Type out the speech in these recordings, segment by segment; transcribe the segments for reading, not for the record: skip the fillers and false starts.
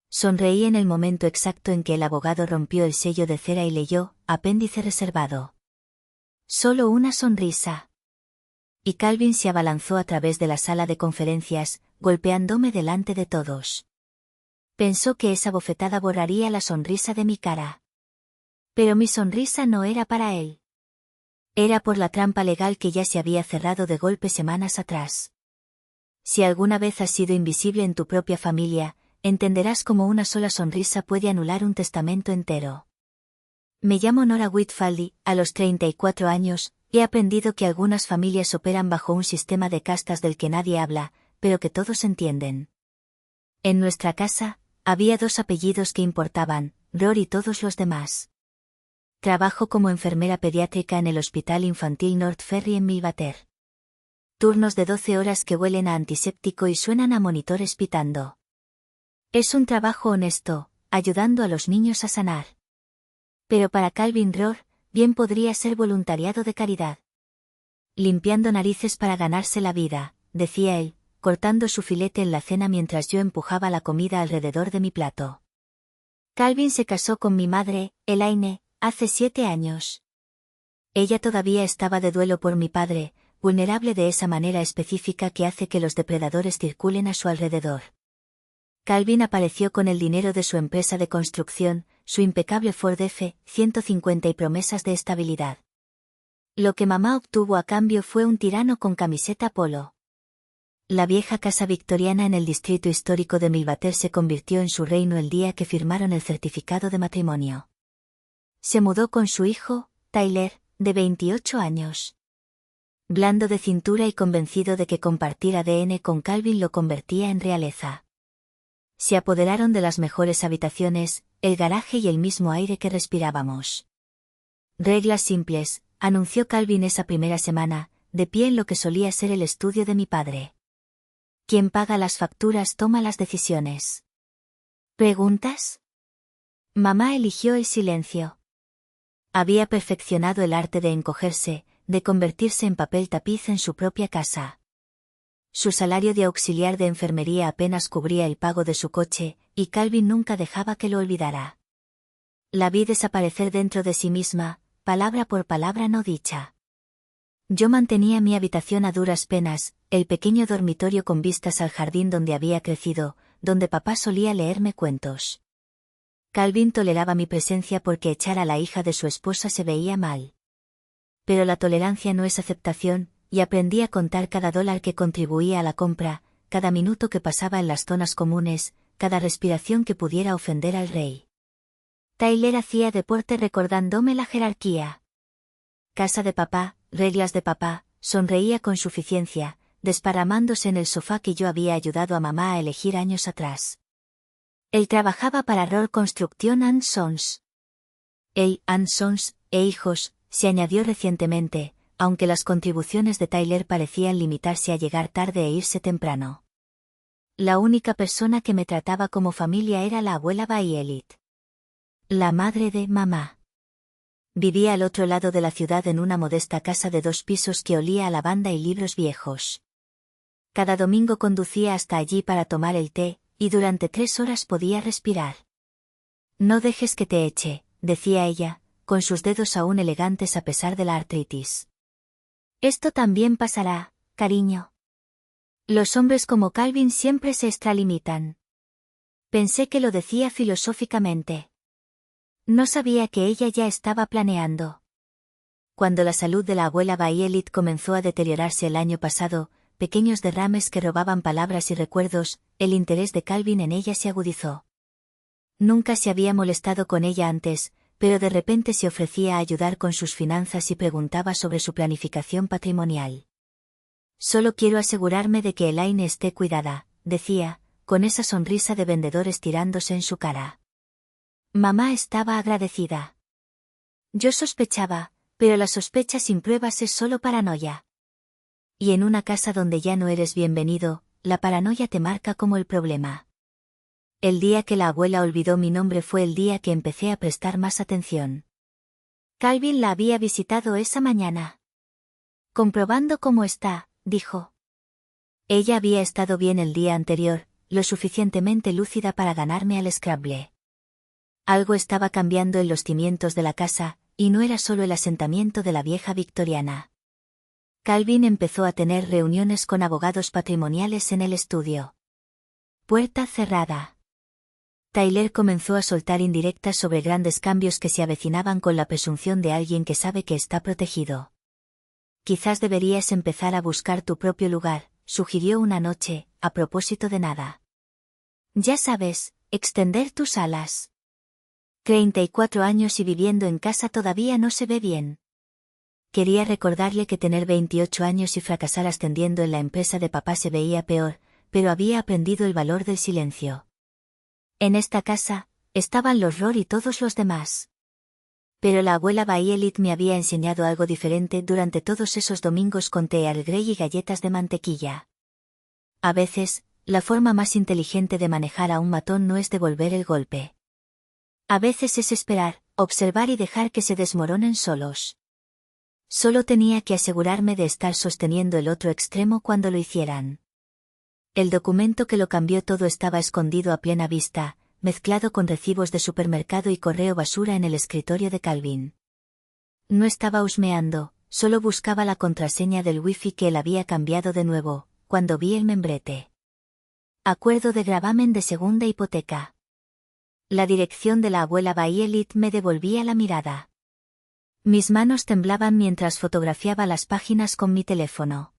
Sonreí en el momento exacto en que el abogado rompió el sello de cera y leyó, apéndice reservado. Solo una sonrisa. Y Calvin se abalanzó a través de la sala de conferencias, golpeándome delante de todos. Pensó que esa bofetada borraría la sonrisa de mi cara. Pero mi sonrisa no era para él. Era por la trampa legal que ya se había cerrado de golpe semanas atrás. Si alguna vez has sido invisible en tu propia familia, entenderás cómo una sola sonrisa puede anular un testamento entero. Me llamo Nora Whitfield y, a los 34 años, he aprendido que algunas familias operan bajo un sistema de castas del que nadie habla, pero que todos entienden. En nuestra casa, había 2 apellidos que importaban, Rory y todos los demás. Trabajo como enfermera pediátrica en el Hospital Infantil North Ferry en Milwater. Turnos de 12 horas que huelen a antiséptico y suenan a monitores pitando. Es un trabajo honesto, ayudando a los niños a sanar. Pero para Calvin Rohr, bien podría ser voluntariado de caridad. Limpiando narices para ganarse la vida, decía él, cortando su filete en la cena mientras yo empujaba la comida alrededor de mi plato. Calvin se casó con mi madre, Elaine, hace 7 años. Ella todavía estaba de duelo por mi padre, vulnerable de esa manera específica que hace que los depredadores circulen a su alrededor. Calvin apareció con el dinero de su empresa de construcción, su impecable Ford F-150 y promesas de estabilidad. Lo que mamá obtuvo a cambio fue un tirano con camiseta polo. La vieja casa victoriana en el distrito histórico de Milwater se convirtió en su reino el día que firmaron el certificado de matrimonio. Se mudó con su hijo, Tyler, de 28 años. Blando de cintura y convencido de que compartir ADN con Calvin lo convertía en realeza. Se apoderaron de las mejores habitaciones, el garaje y el mismo aire que respirábamos. Reglas simples, anunció Calvin esa primera semana, de pie en lo que solía ser el estudio de mi padre. Quien paga las facturas toma las decisiones. ¿Preguntas? Mamá eligió el silencio. Había perfeccionado el arte de encogerse, de convertirse en papel tapiz en su propia casa. Su salario de auxiliar de enfermería apenas cubría el pago de su coche, y Calvin nunca dejaba que lo olvidara. La vi desaparecer dentro de sí misma, palabra por palabra no dicha. Yo mantenía mi habitación a duras penas, el pequeño dormitorio con vistas al jardín donde había crecido, donde papá solía leerme cuentos. Calvin toleraba mi presencia porque echar a la hija de su esposa se veía mal. Pero la tolerancia no es aceptación, y aprendí a contar cada dólar que contribuía a la compra, cada minuto que pasaba en las zonas comunes, cada respiración que pudiera ofender al rey. Tyler hacía deporte recordándome la jerarquía. Casa de papá, reglas de papá, sonreía con suficiencia, desparramándose en el sofá que yo había ayudado a mamá a elegir años atrás. Él trabajaba para Rohr Construction and Sons. Él, Sons, e hijos, se añadió recientemente, aunque las contribuciones de Tyler parecían limitarse a llegar tarde e irse temprano. La única persona que me trataba como familia era la abuela Bayelit. La madre de mamá. Vivía al otro lado de la ciudad en una modesta casa de 2 pisos que olía a lavanda y libros viejos. Cada domingo conducía hasta allí para tomar el té, y durante 3 horas podía respirar. No dejes que te eche, decía ella, con sus dedos aún elegantes a pesar de la artritis. Esto también pasará, cariño. Los hombres como Calvin siempre se extralimitan. Pensé que lo decía filosóficamente. No sabía que ella ya estaba planeando. Cuando la salud de la abuela Bayelit comenzó a deteriorarse el año pasado, pequeños derrames que robaban palabras y recuerdos, el interés de Calvin en ella se agudizó. Nunca se había molestado con ella antes, pero de repente se ofrecía a ayudar con sus finanzas y preguntaba sobre su planificación patrimonial. Solo quiero asegurarme de que Elaine esté cuidada, decía, con esa sonrisa de vendedor estirándose en su cara. Mamá estaba agradecida. Yo sospechaba, pero la sospecha sin pruebas es solo paranoia. Y en una casa donde ya no eres bienvenido, la paranoia te marca como el problema. El día que la abuela olvidó mi nombre fue el día que empecé a prestar más atención. Calvin la había visitado esa mañana. Comprobando cómo está, dijo. Ella había estado bien el día anterior, lo suficientemente lúcida para ganarme al Scrabble. Algo estaba cambiando en los cimientos de la casa, y no era solo el asentamiento de la vieja victoriana. Calvin empezó a tener reuniones con abogados patrimoniales en el estudio. Puerta cerrada. Tyler comenzó a soltar indirectas sobre grandes cambios que se avecinaban con la presunción de alguien que sabe que está protegido. Quizás deberías empezar a buscar tu propio lugar, sugirió una noche, a propósito de nada. Ya sabes, extender tus alas. 34 años y viviendo en casa todavía no se ve bien. Quería recordarle que tener 28 años y fracasar ascendiendo en la empresa de papá se veía peor, pero había aprendido el valor del silencio. En esta casa, estaban los Rohr y todos los demás. Pero la abuela Bayelit me había enseñado algo diferente durante todos esos domingos con té Earl Grey y galletas de mantequilla. A veces, la forma más inteligente de manejar a un matón no es devolver el golpe. A veces es esperar, observar y dejar que se desmoronen solos. Solo tenía que asegurarme de estar sosteniendo el otro extremo cuando lo hicieran. El documento que lo cambió todo estaba escondido a plena vista, mezclado con recibos de supermercado y correo basura en el escritorio de Calvin. No estaba husmeando, solo buscaba la contraseña del wifi que él había cambiado de nuevo, cuando vi el membrete. Acuerdo de gravamen de segunda hipoteca. La dirección de la abuela Bayelit me devolvía la mirada. Mis manos temblaban mientras fotografiaba las páginas con mi teléfono.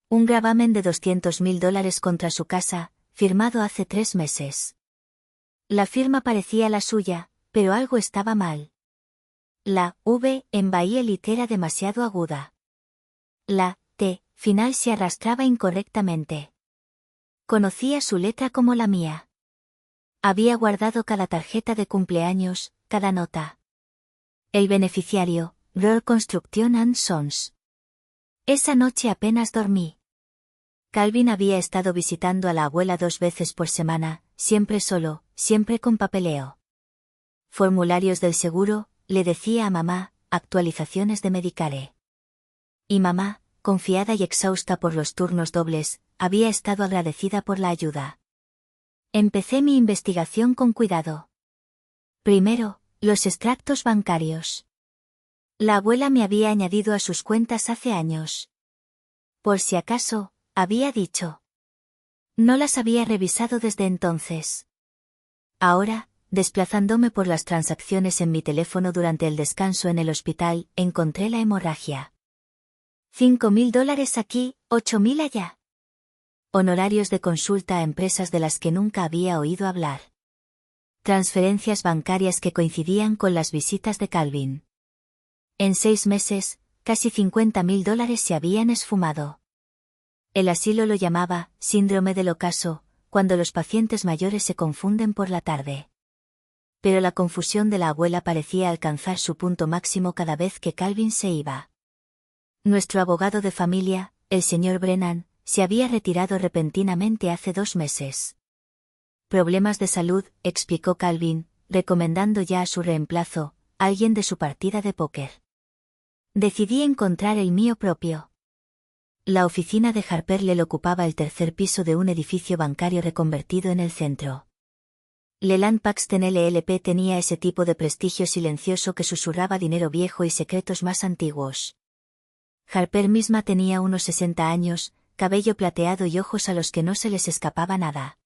Un gravamen de $200.000 contra su casa, firmado hace 3 meses. La firma parecía la suya, pero algo estaba mal. La V en Bayelit era demasiado aguda. La T final se arrastraba incorrectamente. Conocía su letra como la mía. Había guardado cada tarjeta de cumpleaños, cada nota. El beneficiario, Rohr Construction and Sons. Esa noche apenas dormí. Calvin había estado visitando a la abuela 2 veces por semana, siempre solo, siempre con papeleo. Formularios del seguro, le decía a mamá, actualizaciones de Medicare. Y mamá, confiada y exhausta por los turnos dobles, había estado agradecida por la ayuda. Empecé mi investigación con cuidado. Primero, los extractos bancarios. La abuela me había añadido a sus cuentas hace años. Por si acaso, había dicho. No las había revisado desde entonces. Ahora, desplazándome por las transacciones en mi teléfono durante el descanso en el hospital, encontré la hemorragia. $5.000 aquí, 8.000 allá. Honorarios de consulta a empresas de las que nunca había oído hablar. Transferencias bancarias que coincidían con las visitas de Calvin. En 6 meses, casi $50.000 se habían esfumado. El asilo lo llamaba síndrome del ocaso, cuando los pacientes mayores se confunden por la tarde. Pero la confusión de la abuela parecía alcanzar su punto máximo cada vez que Calvin se iba. Nuestro abogado de familia, el señor Brennan, se había retirado repentinamente hace 2 meses. Problemas de salud, explicó Calvin, recomendando ya a su reemplazo, alguien de su partida de póker. Decidí encontrar el mío propio. La oficina de Harper Lell ocupaba el 3er piso de un edificio bancario reconvertido en el centro. Leland Paxton LLP tenía ese tipo de prestigio silencioso que susurraba dinero viejo y secretos más antiguos. Harper misma tenía unos 60 años, cabello plateado y ojos a los que no se les escapaba nada.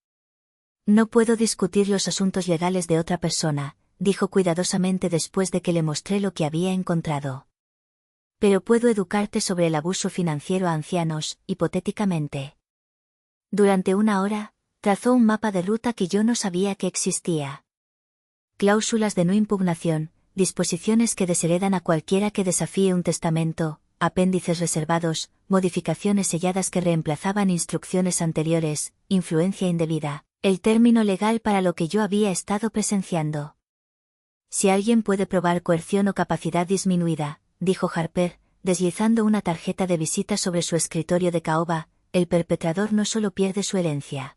No puedo discutir los asuntos legales de otra persona, dijo cuidadosamente después de que le mostré lo que había encontrado. Pero puedo educarte sobre el abuso financiero a ancianos, hipotéticamente. Durante 1 hora, trazó un mapa de ruta que yo no sabía que existía. Cláusulas de no impugnación, disposiciones que desheredan a cualquiera que desafíe un testamento, apéndices reservados, modificaciones selladas que reemplazaban instrucciones anteriores, influencia indebida, el término legal para lo que yo había estado presenciando. Si alguien puede probar coerción o capacidad disminuida, dijo Harper, deslizando una tarjeta de visita sobre su escritorio de caoba, el perpetrador no solo pierde su herencia.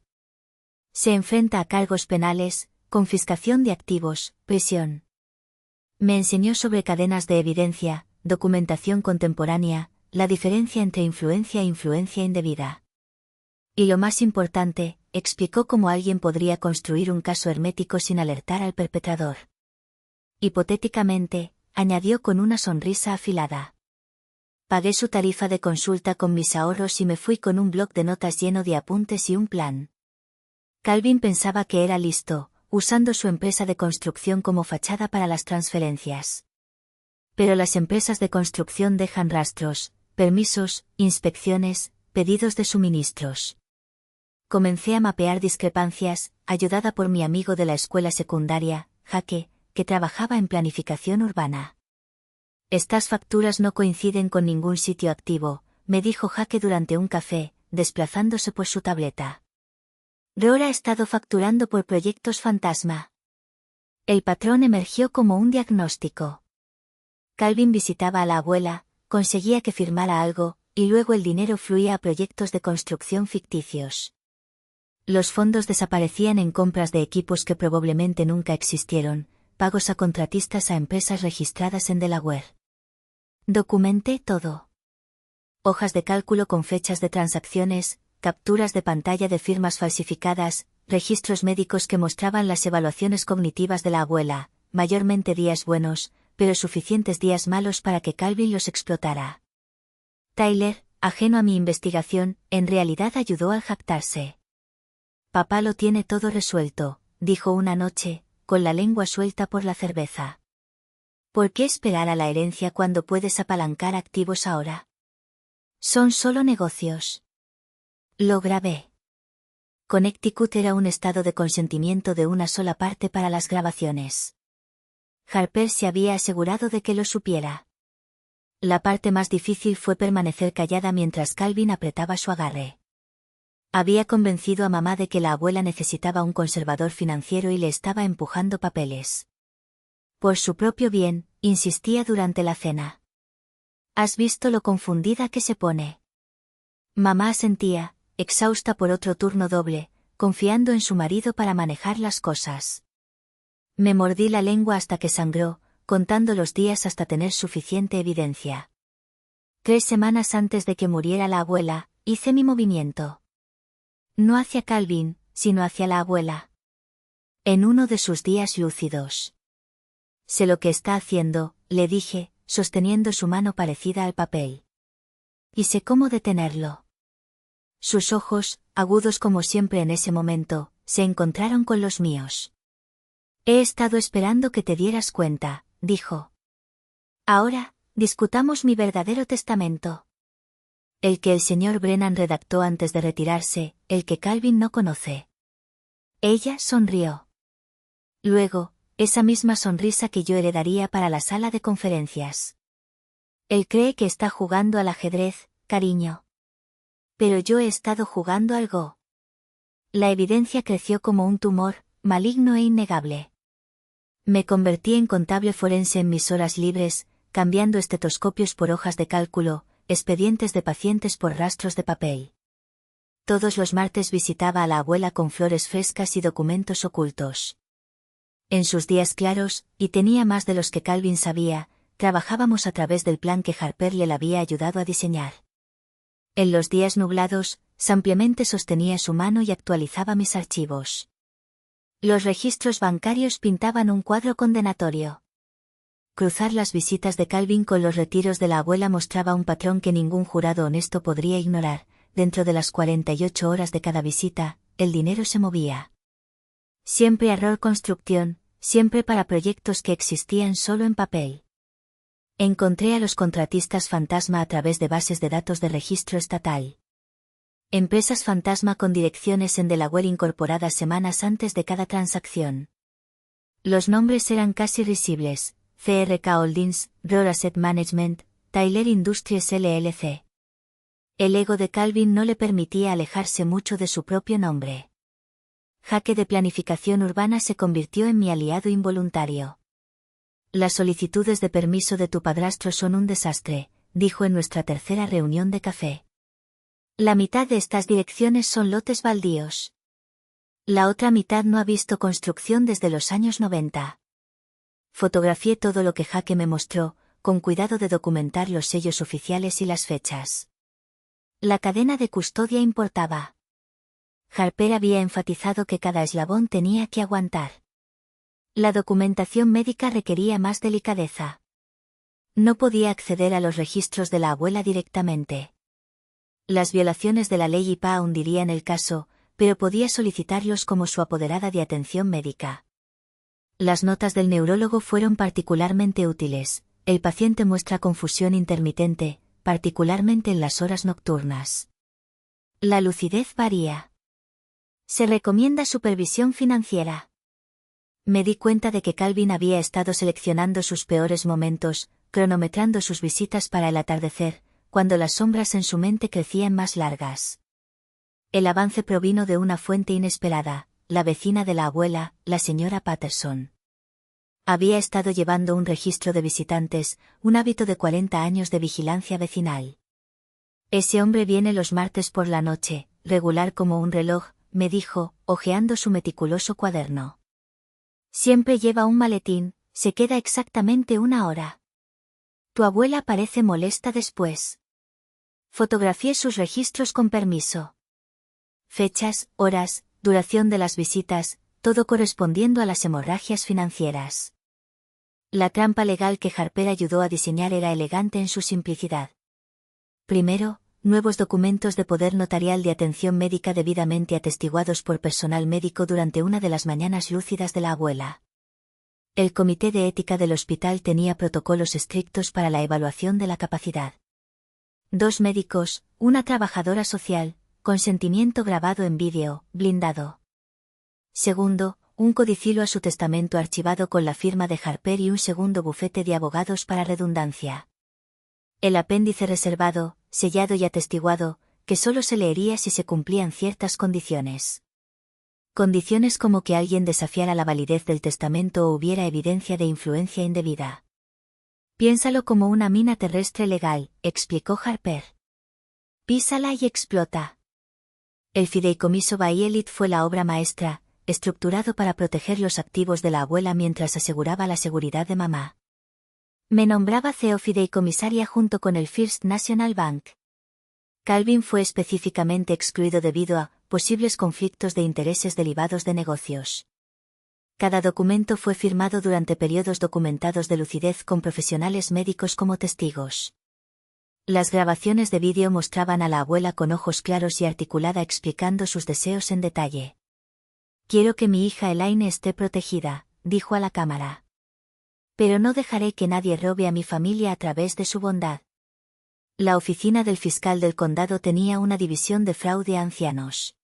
Se enfrenta a cargos penales, confiscación de activos, prisión. Me enseñó sobre cadenas de evidencia, documentación contemporánea, la diferencia entre influencia e influencia indebida. Y lo más importante, explicó cómo alguien podría construir un caso hermético sin alertar al perpetrador. Hipotéticamente, añadió con una sonrisa afilada. Pagué su tarifa de consulta con mis ahorros y me fui con un bloc de notas lleno de apuntes y un plan. Calvin pensaba que era listo, usando su empresa de construcción como fachada para las transferencias. Pero las empresas de construcción dejan rastros, permisos, inspecciones, pedidos de suministros. Comencé a mapear discrepancias, ayudada por mi amigo de la escuela secundaria, Jaque, que trabajaba en planificación urbana. Estas facturas no coinciden con ningún sitio activo, me dijo Jaque durante un café, desplazándose por su tableta. Roar ha estado facturando por proyectos fantasma. El patrón emergió como un diagnóstico. Calvin visitaba a la abuela, conseguía que firmara algo, y luego el dinero fluía a proyectos de construcción ficticios. Los fondos desaparecían en compras de equipos que probablemente nunca existieron, pagos a contratistas a empresas registradas en Delaware. Documenté todo. Hojas de cálculo con fechas de transacciones, capturas de pantalla de firmas falsificadas, registros médicos que mostraban las evaluaciones cognitivas de la abuela, mayormente días buenos, pero suficientes días malos para que Calvin los explotara. Tyler, ajeno a mi investigación, en realidad ayudó al jactarse. Papá lo tiene todo resuelto, dijo una noche, con la lengua suelta por la cerveza. ¿Por qué esperar a la herencia cuando puedes apalancar activos ahora? Son solo negocios. Lo grabé. Connecticut era un estado de consentimiento de una sola parte para las grabaciones. Harper se había asegurado de que lo supiera. La parte más difícil fue permanecer callada mientras Calvin apretaba su agarre. Había convencido a mamá de que la abuela necesitaba un conservador financiero y le estaba empujando papeles. Por su propio bien, insistía durante la cena. ¿Has visto lo confundida que se pone? Mamá asentía, exhausta por otro turno doble, confiando en su marido para manejar las cosas. Me mordí la lengua hasta que sangró, contando los días hasta tener suficiente evidencia. 3 semanas antes de que muriera la abuela, hice mi movimiento. No hacia Calvin, sino hacia la abuela. En uno de sus días lúcidos. Sé lo que está haciendo, le dije, sosteniendo su mano parecida al papel. Y sé cómo detenerlo. Sus ojos, agudos como siempre en ese momento, se encontraron con los míos. He estado esperando que te dieras cuenta, dijo. Ahora, discutamos mi verdadero testamento. El que el señor Brennan redactó antes de retirarse, el que Calvin no conoce. Ella sonrió. Luego, esa misma sonrisa que yo heredaría para la sala de conferencias. Él cree que está jugando al ajedrez, cariño. Pero yo he estado jugando al Go. La evidencia creció como un tumor, maligno e innegable. Me convertí en contable forense en mis horas libres, cambiando estetoscopios por hojas de cálculo, expedientes de pacientes por rastros de papel. Todos los martes visitaba a la abuela con flores frescas y documentos ocultos. En sus días claros, y tenía más de los que Calvin sabía, trabajábamos a través del plan que Harper le había ayudado a diseñar. En los días nublados, sabiamente sostenía su mano y actualizaba mis archivos. Los registros bancarios pintaban un cuadro condenatorio. Cruzar las visitas de Calvin con los retiros de la abuela mostraba un patrón que ningún jurado honesto podría ignorar. Dentro de las 48 horas de cada visita, el dinero se movía. Siempre a Roar Construction, siempre para proyectos que existían solo en papel. Encontré a los contratistas fantasma a través de bases de datos de registro estatal. Empresas fantasma con direcciones en Delaware incorporadas semanas antes de cada transacción. Los nombres eran casi risibles: CRK Holdings, Roar Asset Management, Tyler Industries LLC. El ego de Calvin no le permitía alejarse mucho de su propio nombre. Jaque de planificación urbana se convirtió en mi aliado involuntario. Las solicitudes de permiso de tu padrastro son un desastre, dijo en nuestra tercera reunión de café. La mitad de estas direcciones son lotes baldíos. La otra mitad no ha visto construcción desde los años 90. Fotografié todo lo que Jaque me mostró, con cuidado de documentar los sellos oficiales y las fechas. La cadena de custodia importaba. Harper había enfatizado que cada eslabón tenía que aguantar. La documentación médica requería más delicadeza. No podía acceder a los registros de la abuela directamente. Las violaciones de la ley IPA hundirían el caso, pero podía solicitarlos como su apoderada de atención médica. Las notas del neurólogo fueron particularmente útiles. El paciente muestra confusión intermitente, particularmente en las horas nocturnas. La lucidez varía. Se recomienda supervisión financiera. Me di cuenta de que Calvin había estado seleccionando sus peores momentos, cronometrando sus visitas para el atardecer, cuando las sombras en su mente crecían más largas. El avance provino de una fuente inesperada, la vecina de la abuela, la señora Patterson. Había estado llevando un registro de visitantes, un hábito de 40 años de vigilancia vecinal. Ese hombre viene los martes por la noche, regular como un reloj, me dijo, hojeando su meticuloso cuaderno. Siempre lleva un maletín, se queda exactamente 1 hora. Tu abuela parece molesta después. Fotografié sus registros con permiso. Fechas, horas, duración de las visitas, todo correspondiendo a las hemorragias financieras. La trampa legal que Harper ayudó a diseñar era elegante en su simplicidad. Primero, nuevos documentos de poder notarial de atención médica debidamente atestiguados por personal médico durante una de las mañanas lúcidas de la abuela. El comité de ética del hospital tenía protocolos estrictos para la evaluación de la capacidad. 2 médicos, una trabajadora social, consentimiento grabado en vídeo, blindado. Segundo, un codicilo a su testamento archivado con la firma de Harper y un segundo bufete de abogados para redundancia. El apéndice reservado, sellado y atestiguado, que solo se leería si se cumplían ciertas condiciones. Condiciones como que alguien desafiara la validez del testamento o hubiera evidencia de influencia indebida. Piénsalo como una mina terrestre legal, explicó Harper. Písala y explota. El fideicomiso Bayelit fue la obra maestra, estructurado para proteger los activos de la abuela mientras aseguraba la seguridad de mamá. Me nombraba CEO fideicomisaria junto con el First National Bank. Calvin fue específicamente excluido debido a posibles conflictos de intereses derivados de negocios. Cada documento fue firmado durante periodos documentados de lucidez con profesionales médicos como testigos. Las grabaciones de vídeo mostraban a la abuela con ojos claros y articulada explicando sus deseos en detalle. Quiero que mi hija Elaine esté protegida, dijo a la cámara. Pero no dejaré que nadie robe a mi familia a través de su bondad. La oficina del fiscal del condado tenía una división de fraude a ancianos.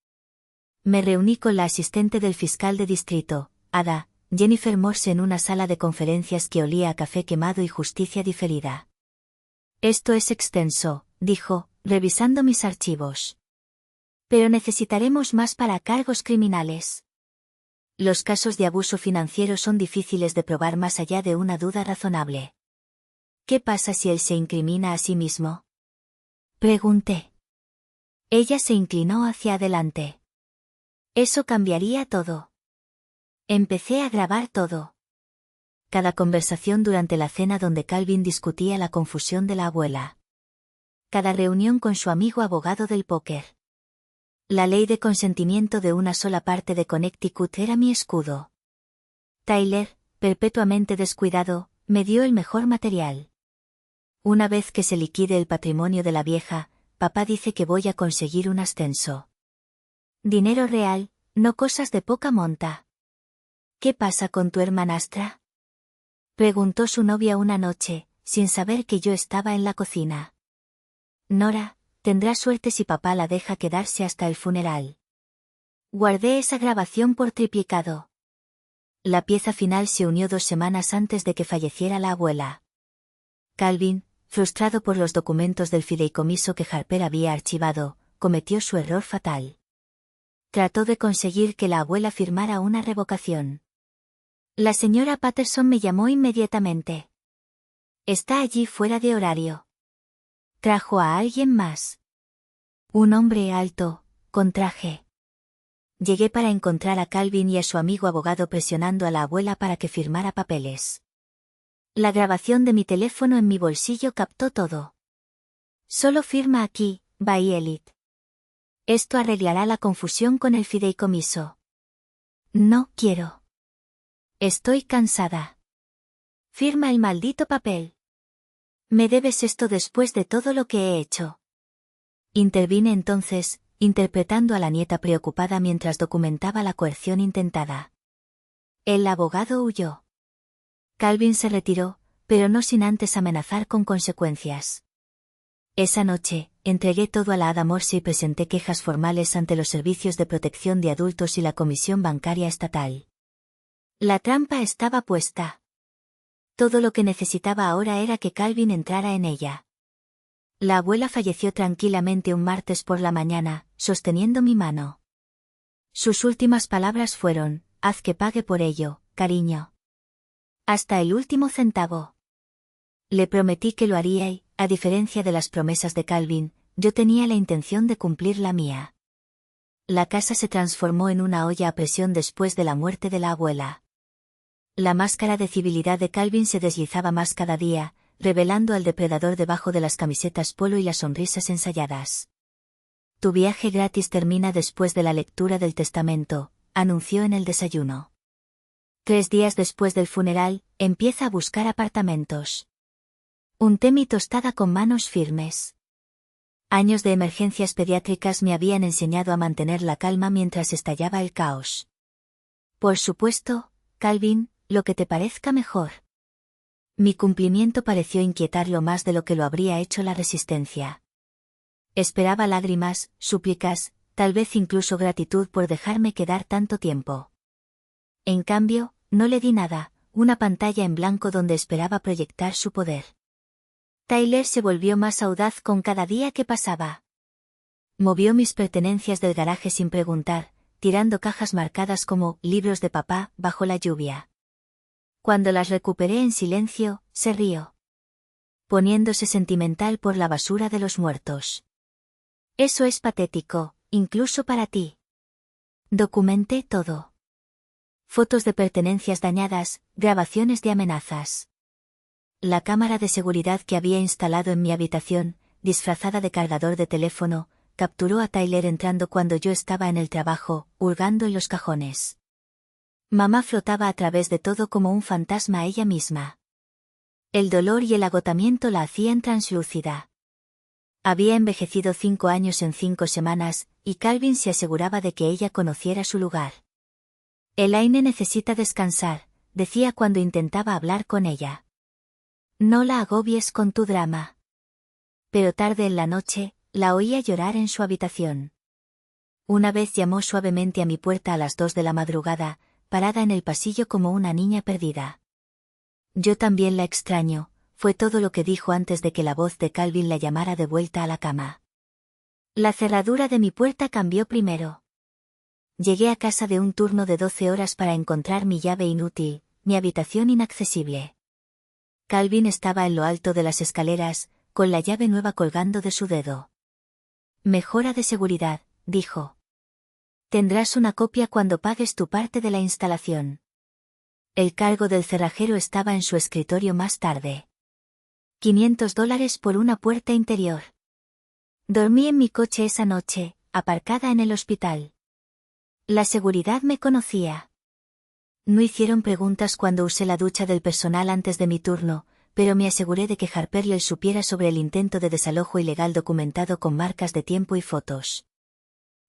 Me reuní con la asistente del fiscal de distrito, Ada, Jennifer Morse, en una sala de conferencias que olía a café quemado y justicia diferida. Esto es extenso, dijo, revisando mis archivos. Pero necesitaremos más para cargos criminales. Los casos de abuso financiero son difíciles de probar más allá de una duda razonable. ¿Qué pasa si él se incrimina a sí mismo? Pregunté. Ella se inclinó hacia adelante. Eso cambiaría todo. Empecé a grabar todo. Cada conversación durante la cena donde Calvin discutía la confusión de la abuela. Cada reunión con su amigo abogado del póker. La ley de consentimiento de una sola parte de Connecticut era mi escudo. Tyler, perpetuamente descuidado, me dio el mejor material. Una vez que se liquide el patrimonio de la vieja, papá dice que voy a conseguir un ascenso. Dinero real, no cosas de poca monta. ¿Qué pasa con tu hermanastra? Preguntó su novia una noche, sin saber que yo estaba en la cocina. Nora, tendrá suerte si papá la deja quedarse hasta el funeral. Guardé esa grabación por triplicado. La pieza final se unió 2 semanas antes de que falleciera la abuela. Calvin, frustrado por los documentos del fideicomiso que Harper había archivado, cometió su error fatal. Trató de conseguir que la abuela firmara una revocación. La señora Patterson me llamó inmediatamente. Está allí fuera de horario. Trajo a alguien más. Un hombre alto, con traje. Llegué para encontrar a Calvin y a su amigo abogado presionando a la abuela para que firmara papeles. La grabación de mi teléfono en mi bolsillo captó todo. Solo firma aquí, Bayelit. Esto arreglará la confusión con el fideicomiso. No quiero. Estoy cansada. Firma el maldito papel. Me debes esto después de todo lo que he hecho. Intervine entonces, interpretando a la nieta preocupada mientras documentaba la coerción intentada. El abogado huyó. Calvin se retiró, pero no sin antes amenazar con consecuencias. Esa noche, entregué todo a la hada Morse y presenté quejas formales ante los servicios de protección de adultos y la Comisión Bancaria Estatal. La trampa estaba puesta. Todo lo que necesitaba ahora era que Calvin entrara en ella. La abuela falleció tranquilamente un martes por la mañana, sosteniendo mi mano. Sus últimas palabras fueron: haz que pague por ello, cariño. Hasta el último centavo. Le prometí que lo haría y, a diferencia de las promesas de Calvin, yo tenía la intención de cumplir la mía. La casa se transformó en una olla a presión después de la muerte de la abuela. La máscara de civilidad de Calvin se deslizaba más cada día, revelando al depredador debajo de las camisetas polo y las sonrisas ensayadas. Tu viaje gratis termina después de la lectura del testamento, anunció en el desayuno. 3 días después del funeral, empieza a buscar apartamentos. Unté mi tostada con manos firmes. Años de emergencias pediátricas me habían enseñado a mantener la calma mientras estallaba el caos. Por supuesto, Calvin, lo que te parezca mejor. Mi cumplimiento pareció inquietarlo más de lo que lo habría hecho la resistencia. Esperaba lágrimas, súplicas, tal vez incluso gratitud por dejarme quedar tanto tiempo. En cambio, no le di nada, una pantalla en blanco donde esperaba proyectar su poder. Tyler se volvió más audaz con cada día que pasaba. Movió mis pertenencias del garaje sin preguntar, tirando cajas marcadas como libros de papá bajo la lluvia. Cuando las recuperé en silencio, se rió. Poniéndose sentimental por la basura de los muertos. Eso es patético, incluso para ti. Documenté todo. Fotos de pertenencias dañadas, grabaciones de amenazas. La cámara de seguridad que había instalado en mi habitación, disfrazada de cargador de teléfono, capturó a Tyler entrando cuando yo estaba en el trabajo, hurgando en los cajones. Mamá flotaba a través de todo como un fantasma ella misma. El dolor y el agotamiento la hacían translúcida. Había envejecido 5 años en 5 semanas, y Calvin se aseguraba de que ella conociera su lugar. Elaine necesita descansar, decía cuando intentaba hablar con ella. No la agobies con tu drama. Pero tarde en la noche, la oía llorar en su habitación. Una vez llamó suavemente a mi puerta a las 2 de la madrugada, parada en el pasillo como una niña perdida. Yo también la extraño, fue todo lo que dijo antes de que la voz de Calvin la llamara de vuelta a la cama. La cerradura de mi puerta cambió primero. Llegué a casa de un turno de 12 horas para encontrar mi llave inútil, mi habitación inaccesible. Calvin estaba en lo alto de las escaleras, con la llave nueva colgando de su dedo. Mejora de seguridad, dijo. Tendrás una copia cuando pagues tu parte de la instalación. El cargo del cerrajero estaba en su escritorio más tarde. $500 por una puerta interior. Dormí en mi coche esa noche, aparcada en el hospital. La seguridad me conocía. No hicieron preguntas cuando usé la ducha del personal antes de mi turno, pero me aseguré de que Harper supiera sobre el intento de desalojo ilegal documentado con marcas de tiempo y fotos.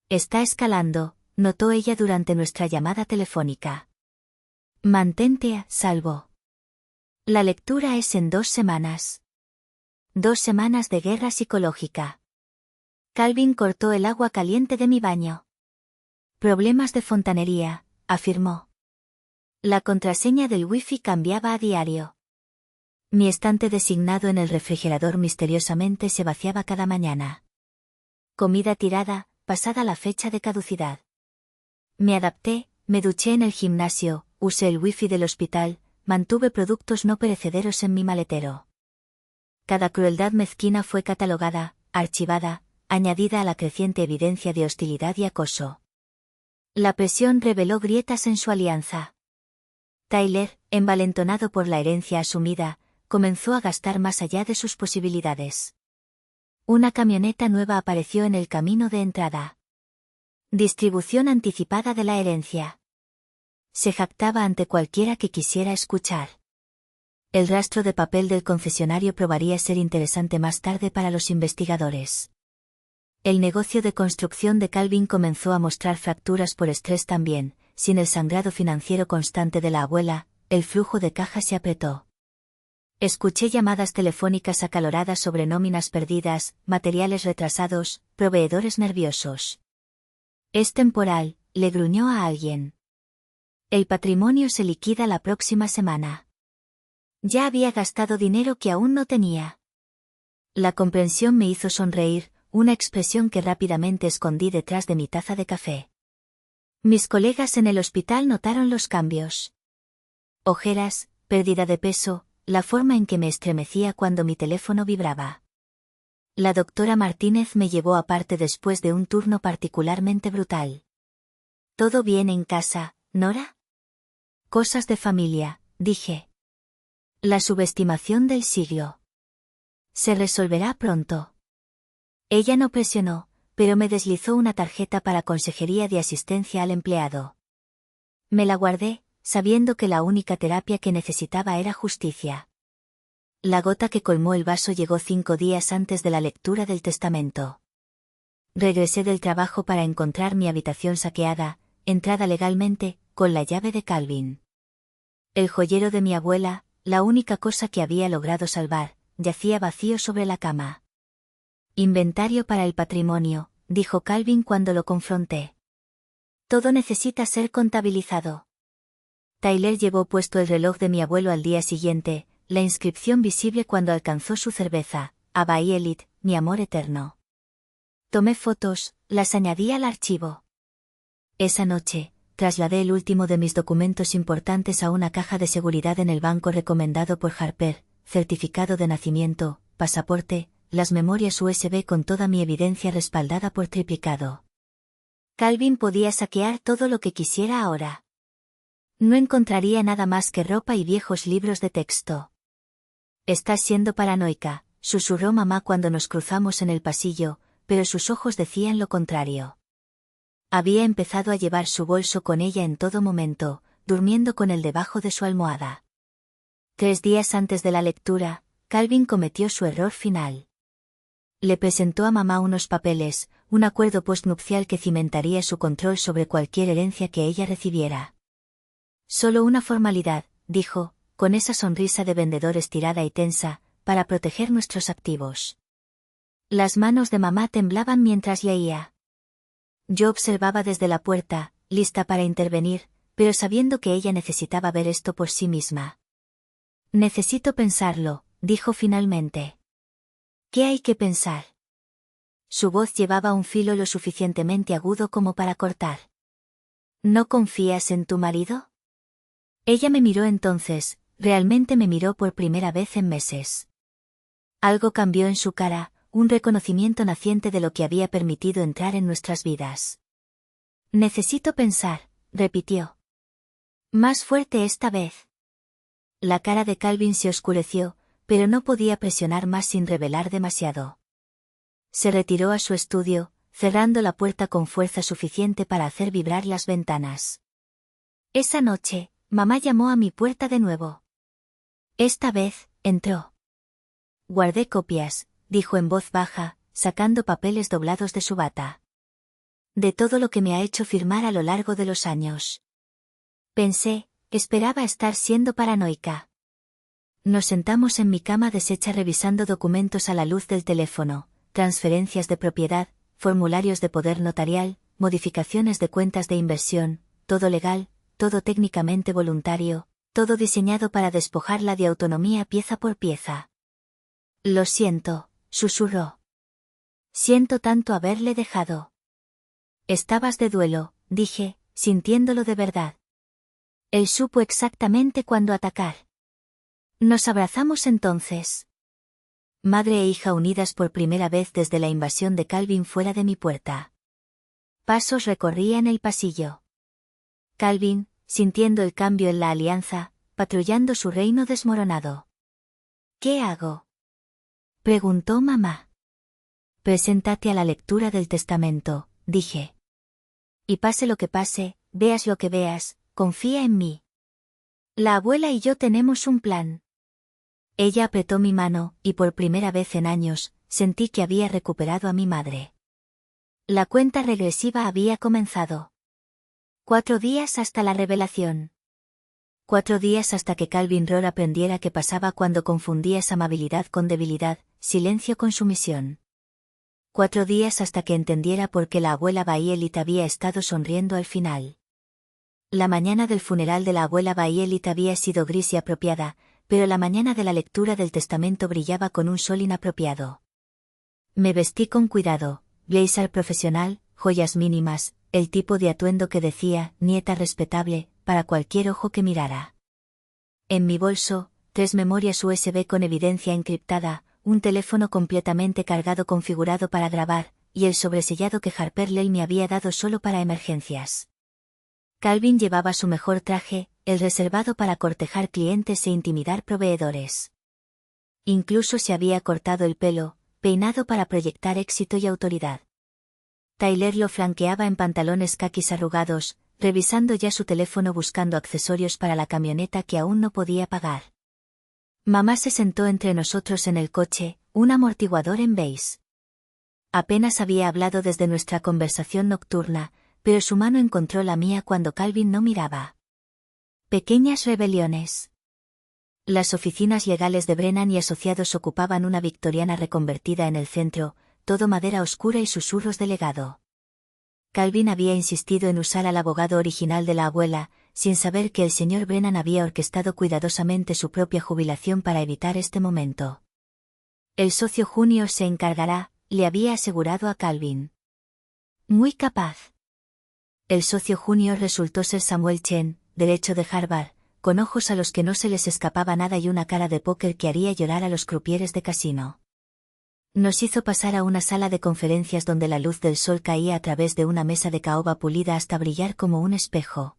Está escalando, notó ella durante nuestra llamada telefónica. Mantente a salvo. La lectura es en 2 semanas. 2 semanas de guerra psicológica. Calvin cortó el agua caliente de mi baño. Problemas de fontanería, afirmó. La contraseña del wifi cambiaba a diario. Mi estante designado en el refrigerador misteriosamente se vaciaba cada mañana. Comida tirada, pasada la fecha de caducidad. Me adapté, me duché en el gimnasio, usé el wifi del hospital, mantuve productos no perecederos en mi maletero. Cada crueldad mezquina fue catalogada, archivada, añadida a la creciente evidencia de hostilidad y acoso. La presión reveló grietas en su alianza. Tyler, envalentonado por la herencia asumida, comenzó a gastar más allá de sus posibilidades. Una camioneta nueva apareció en el camino de entrada. Distribución anticipada de la herencia. Se jactaba ante cualquiera que quisiera escuchar. El rastro de papel del concesionario probaría ser interesante más tarde para los investigadores. El negocio de construcción de Calvin comenzó a mostrar fracturas por estrés también. Sin el sangrado financiero constante de la abuela, el flujo de caja se apretó. Escuché llamadas telefónicas acaloradas sobre nóminas perdidas, materiales retrasados, proveedores nerviosos. Es temporal, le gruñó a alguien. El patrimonio se liquida la próxima semana. Ya había gastado dinero que aún no tenía. La comprensión me hizo sonreír, una expresión que rápidamente escondí detrás de mi taza de café. Mis colegas en el hospital notaron los cambios. Ojeras, pérdida de peso, la forma en que me estremecía cuando mi teléfono vibraba. La doctora Martínez me llevó aparte después de un turno particularmente brutal. ¿Todo bien en casa, Nora? Cosas de familia, dije. La subestimación del siglo. Se resolverá pronto. Ella no presionó, pero me deslizó una tarjeta para consejería de asistencia al empleado. Me la guardé, sabiendo que la única terapia que necesitaba era justicia. La gota que colmó el vaso llegó 5 días antes de la lectura del testamento. Regresé del trabajo para encontrar mi habitación saqueada, entrada legalmente, con la llave de Calvin. El joyero de mi abuela, la única cosa que había logrado salvar, yacía vacío sobre la cama. Inventario para el patrimonio, dijo Calvin cuando lo confronté. Todo necesita ser contabilizado. Tyler llevó puesto el reloj de mi abuelo al día siguiente, la inscripción visible cuando alcanzó su cerveza, Abai Elit, mi amor eterno. Tomé fotos, las añadí al archivo. Esa noche, trasladé el último de mis documentos importantes a una caja de seguridad en el banco recomendado por Harper, certificado de nacimiento, pasaporte, las memorias USB con toda mi evidencia respaldada por triplicado. Calvin podía saquear todo lo que quisiera ahora. No encontraría nada más que ropa y viejos libros de texto. Estás siendo paranoica, susurró mamá cuando nos cruzamos en el pasillo, pero sus ojos decían lo contrario. Había empezado a llevar su bolso con ella en todo momento, durmiendo con él debajo de su almohada. 3 días antes de la lectura, Calvin cometió su error final. Le presentó a mamá unos papeles, un acuerdo postnupcial que cimentaría su control sobre cualquier herencia que ella recibiera. Solo una formalidad, dijo, con esa sonrisa de vendedor estirada y tensa, para proteger nuestros activos. Las manos de mamá temblaban mientras leía. Yo observaba desde la puerta, lista para intervenir, pero sabiendo que ella necesitaba ver esto por sí misma. Necesito pensarlo, dijo finalmente. ¿Qué hay que pensar? Su voz llevaba un filo lo suficientemente agudo como para cortar. ¿No confías en tu marido? Ella me miró entonces, realmente me miró por primera vez en meses. Algo cambió en su cara, un reconocimiento naciente de lo que había permitido entrar en nuestras vidas. Necesito pensar, repitió. Más fuerte esta vez. La cara de Calvin se oscureció, pero no podía presionar más sin revelar demasiado. Se retiró a su estudio, cerrando la puerta con fuerza suficiente para hacer vibrar las ventanas. Esa noche, mamá llamó a mi puerta de nuevo. Esta vez, entró. Guardé copias, dijo en voz baja, sacando papeles doblados de su bata. De todo lo que me ha hecho firmar a lo largo de los años. Pensé, esperaba estar siendo paranoica. Nos sentamos en mi cama deshecha revisando documentos a la luz del teléfono, transferencias de propiedad, formularios de poder notarial, modificaciones de cuentas de inversión, todo legal, todo técnicamente voluntario, todo diseñado para despojarla de autonomía pieza por pieza. Lo siento, susurró. Siento tanto haberle dejado. Estabas de duelo, dije, sintiéndolo de verdad. Él supo exactamente cuándo atacar. Nos abrazamos entonces. Madre e hija unidas por primera vez desde la invasión de Calvin fuera de mi puerta. Pasos recorrían el pasillo. Calvin, sintiendo el cambio en la alianza, patrullando su reino desmoronado. ¿Qué hago? Preguntó mamá. Preséntate a la lectura del testamento, dije. Y pase lo que pase, veas lo que veas, confía en mí. La abuela y yo tenemos un plan. Ella apretó mi mano, y por primera vez en años, sentí que había recuperado a mi madre. La cuenta regresiva había comenzado. 4 días hasta la revelación. 4 días hasta que Calvin Rohr aprendiera qué pasaba cuando confundías amabilidad con debilidad, silencio con sumisión. 4 días hasta que entendiera por qué la abuela Bayelit había estado sonriendo al final. La mañana del funeral de la abuela Bayelit había sido gris y apropiada, pero la mañana de la lectura del testamento brillaba con un sol inapropiado. Me vestí con cuidado, blazer profesional, joyas mínimas, el tipo de atuendo que decía, nieta respetable, para cualquier ojo que mirara. En mi bolso, 3 memorias USB con evidencia encriptada, un teléfono completamente cargado configurado para grabar, y el sobresellado que Harper Lee me había dado solo para emergencias. Calvin llevaba su mejor traje, el reservado para cortejar clientes e intimidar proveedores. Incluso se había cortado el pelo, peinado para proyectar éxito y autoridad. Tyler lo flanqueaba en pantalones caquis arrugados, revisando ya su teléfono buscando accesorios para la camioneta que aún no podía pagar. Mamá se sentó entre nosotros en el coche, un amortiguador en beige. Apenas había hablado desde nuestra conversación nocturna, pero su mano encontró la mía cuando Calvin no miraba. Pequeñas rebeliones. Las oficinas legales de Brennan y Asociados ocupaban una victoriana reconvertida en el centro, todo madera oscura y susurros de legado. Calvin había insistido en usar al abogado original de la abuela, sin saber que el señor Brennan había orquestado cuidadosamente su propia jubilación para evitar este momento. El socio junior se encargará, le había asegurado a Calvin. Muy capaz. El socio junior resultó ser Samuel Chen, derecho de Harvard, con ojos a los que no se les escapaba nada y una cara de póker que haría llorar a los crupieres de casino. Nos hizo pasar a una sala de conferencias donde la luz del sol caía a través de una mesa de caoba pulida hasta brillar como un espejo.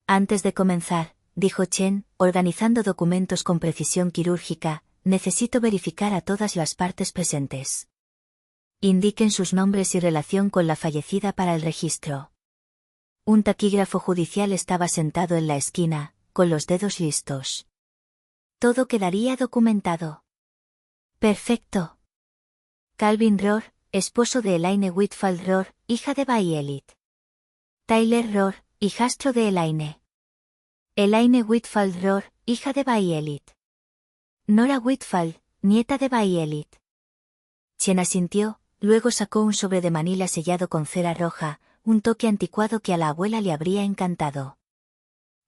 Antes de comenzar, dijo Chen, organizando documentos con precisión quirúrgica, necesito verificar a todas las partes presentes. Indiquen sus nombres y relación con la fallecida para el registro. Un taquígrafo judicial estaba sentado en la esquina, con los dedos listos. Todo quedaría documentado. Perfecto. Calvin Rohr, esposo de Elaine Whitfield Rohr, hija de Bayelit. Tyler Rohr, hijastro de Elaine. Elaine Whitfield Rohr, hija de Bayelit. Nora Whitfield, nieta de Bayelit. Chen asintió, luego sacó un sobre de manila sellado con cera roja, un toque anticuado que a la abuela le habría encantado.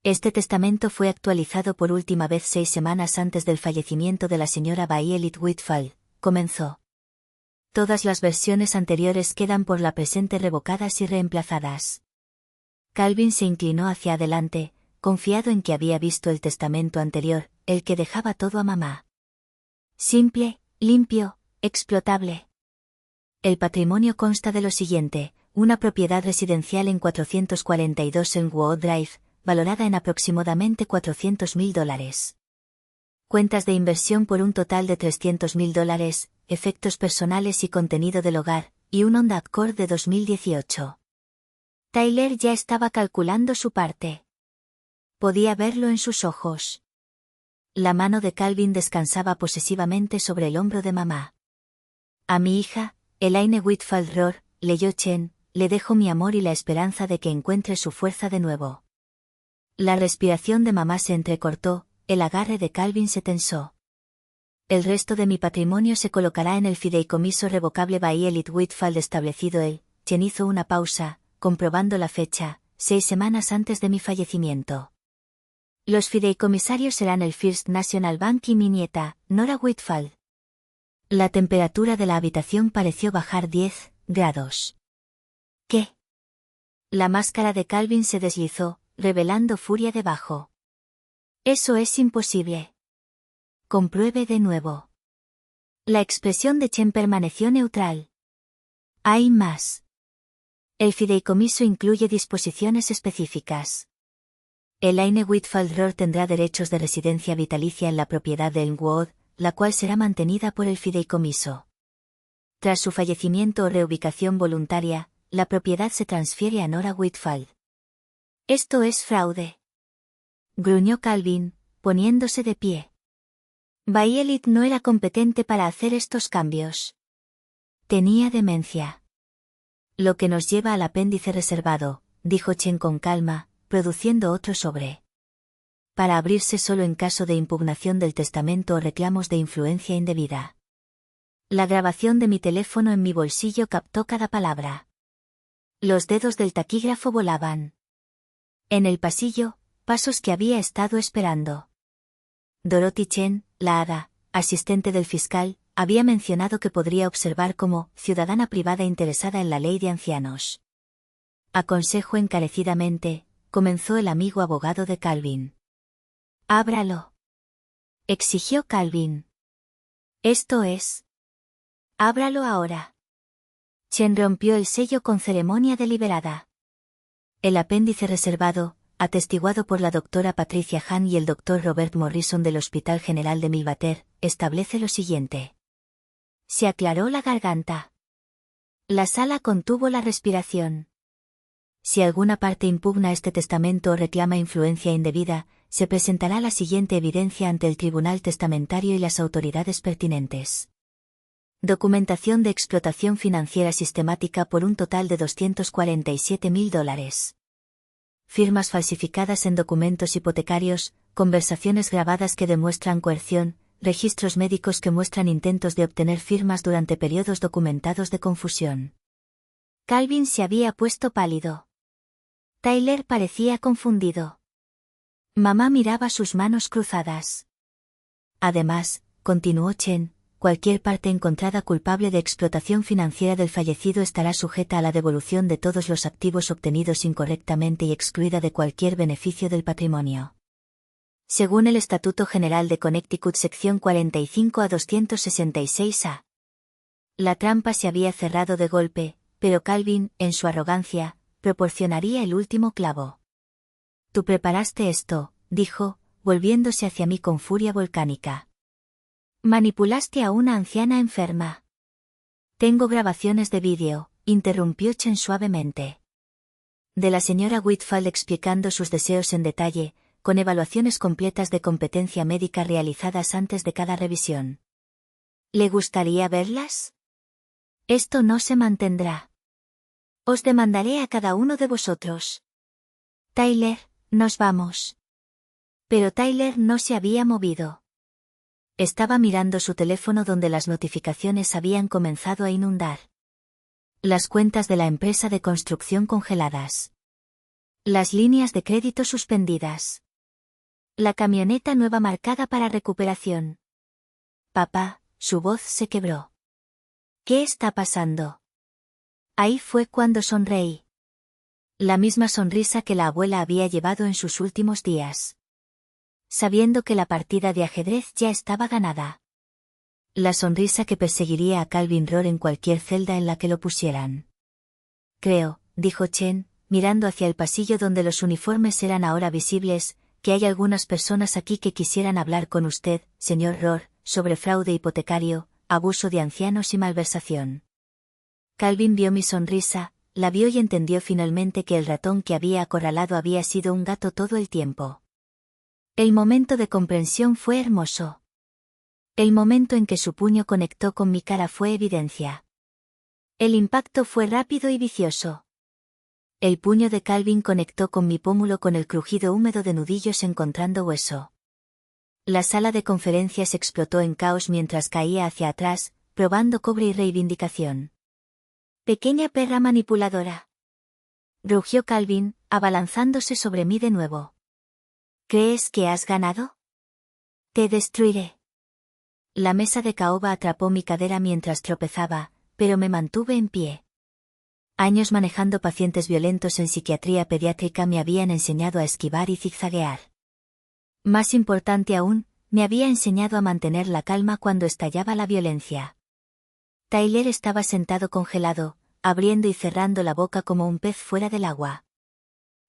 Este testamento fue actualizado por última vez 6 semanas antes del fallecimiento de la señora Bayelit Whitfield, comenzó. Todas las versiones anteriores quedan por la presente revocadas y reemplazadas. Calvin se inclinó hacia adelante, confiado en que había visto el testamento anterior, el que dejaba todo a mamá. Simple, limpio, explotable. El patrimonio consta de lo siguiente: una propiedad residencial en 442 Elmwood Drive, valorada en aproximadamente $400.000. Cuentas de inversión por un total de $300.000, efectos personales y contenido del hogar, y un Honda Accord de 2018. Tyler ya estaba calculando su parte. Podía verlo en sus ojos. La mano de Calvin descansaba posesivamente sobre el hombro de mamá. A mi hija, Elaine Whitfield Rohr, leyó Chen, le dejo mi amor y la esperanza de que encuentre su fuerza de nuevo. La respiración de mamá se entrecortó, el agarre de Calvin se tensó. El resto de mi patrimonio se colocará en el fideicomiso revocable Bayelit Whitfield establecido Chen hizo una pausa, comprobando la fecha, 6 semanas antes de mi fallecimiento. Los fideicomisarios serán el First National Bank y mi nieta, Nora Whitfield. La temperatura de la habitación pareció bajar 10 grados. ¿Qué? La máscara de Calvin se deslizó, revelando furia debajo. Eso es imposible. Compruebe de nuevo. La expresión de Chen permaneció neutral. Hay más. El fideicomiso incluye disposiciones específicas. Elaine Whitfield Rohr tendrá derechos de residencia vitalicia en la propiedad de Elmwood, la cual será mantenida por el fideicomiso. Tras su fallecimiento o reubicación voluntaria, la propiedad se transfiere a Nora Whitfield. Esto es fraude. Gruñó Calvin, poniéndose de pie. Violet no era competente para hacer estos cambios. Tenía demencia. Lo que nos lleva al apéndice reservado, dijo Chen con calma, produciendo otro sobre. Para abrirse solo en caso de impugnación del testamento o reclamos de influencia indebida. La grabación de mi teléfono en mi bolsillo captó cada palabra. Los dedos del taquígrafo volaban. En el pasillo, pasos que había estado esperando. Dorothy Chen, la hada, asistente del fiscal, había mencionado que podría observar como ciudadana privada interesada en la ley de ancianos. Aconsejo encarecidamente, comenzó el amigo abogado de Calvin. Ábralo. Exigió Calvin. Esto es. Ábralo ahora. Chen rompió el sello con ceremonia deliberada. El apéndice reservado, atestiguado por la doctora Patricia Han y el doctor Robert Morrison del Hospital General de Milwater, establece lo siguiente. Se aclaró la garganta. La sala contuvo la respiración. Si alguna parte impugna este testamento o reclama influencia indebida, se presentará la siguiente evidencia ante el Tribunal Testamentario y las autoridades pertinentes. Documentación de explotación financiera sistemática por un total de $247.000. Firmas falsificadas en documentos hipotecarios, conversaciones grabadas que demuestran coerción, registros médicos que muestran intentos de obtener firmas durante periodos documentados de confusión. Calvin se había puesto pálido. Tyler parecía confundido. Mamá miraba sus manos cruzadas. Además, continuó Chen, cualquier parte encontrada culpable de explotación financiera del fallecido estará sujeta a la devolución de todos los activos obtenidos incorrectamente y excluida de cualquier beneficio del patrimonio. Según el Estatuto General de Connecticut sección 45 a 266A. La trampa se había cerrado de golpe, pero Calvin, en su arrogancia, proporcionaría el último clavo. Tú preparaste esto, dijo, volviéndose hacia mí con furia volcánica. Manipulaste a una anciana enferma. Tengo grabaciones de vídeo, interrumpió Chen suavemente. De la señora Whitfield explicando sus deseos en detalle, con evaluaciones completas de competencia médica realizadas antes de cada revisión. ¿Le gustaría verlas? Esto no se mantendrá. Os demandaré a cada uno de vosotros. Tyler, nos vamos. Pero Tyler no se había movido. Estaba mirando su teléfono donde las notificaciones habían comenzado a inundar. Las cuentas de la empresa de construcción congeladas. Las líneas de crédito suspendidas. La camioneta nueva marcada para recuperación. Papá, su voz se quebró. ¿Qué está pasando? Ahí fue cuando sonreí. La misma sonrisa que la abuela había llevado en sus últimos días. Sabiendo que la partida de ajedrez ya estaba ganada. La sonrisa que perseguiría a Calvin Rohr en cualquier celda en la que lo pusieran. Creo, dijo Chen, mirando hacia el pasillo donde los uniformes eran ahora visibles, que hay algunas personas aquí que quisieran hablar con usted, señor Rohr, sobre fraude hipotecario, abuso de ancianos y malversación. Calvin vio mi sonrisa, la vio y entendió finalmente que el ratón que había acorralado había sido un gato todo el tiempo. El momento de comprensión fue hermoso. El momento en que su puño conectó con mi cara fue evidencia. El impacto fue rápido y vicioso. El puño de Calvin conectó con mi pómulo con el crujido húmedo de nudillos encontrando hueso. La sala de conferencias explotó en caos mientras caía hacia atrás, probando cobre y reivindicación. Pequeña perra manipuladora. Rugió Calvin, abalanzándose sobre mí de nuevo. ¿Crees que has ganado? Te destruiré. La mesa de caoba atrapó mi cadera mientras tropezaba, pero me mantuve en pie. Años manejando pacientes violentos en psiquiatría pediátrica me habían enseñado a esquivar y zigzaguear. Más importante aún, me había enseñado a mantener la calma cuando estallaba la violencia. Tyler estaba sentado congelado, abriendo y cerrando la boca como un pez fuera del agua.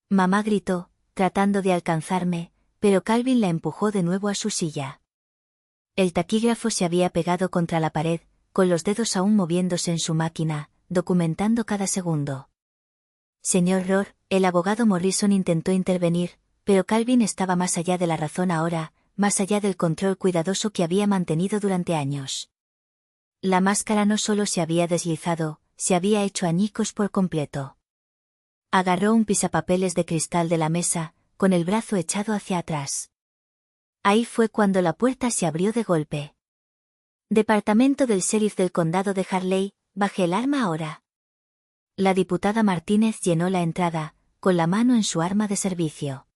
Mamá gritó, tratando de alcanzarme, pero Calvin la empujó de nuevo a su silla. El taquígrafo se había pegado contra la pared, con los dedos aún moviéndose en su máquina, documentando cada segundo. Señor Rohr, el abogado Morrison intentó intervenir, pero Calvin estaba más allá de la razón ahora, más allá del control cuidadoso que había mantenido durante años. La máscara no solo se había deslizado, se había hecho añicos por completo. Agarró un pisapapeles de cristal de la mesa, con el brazo echado hacia atrás. Ahí fue cuando la puerta se abrió de golpe. Departamento del Sheriff del Condado de Harley, baje el arma ahora. La diputada Martínez llenó la entrada, con la mano en su arma de servicio.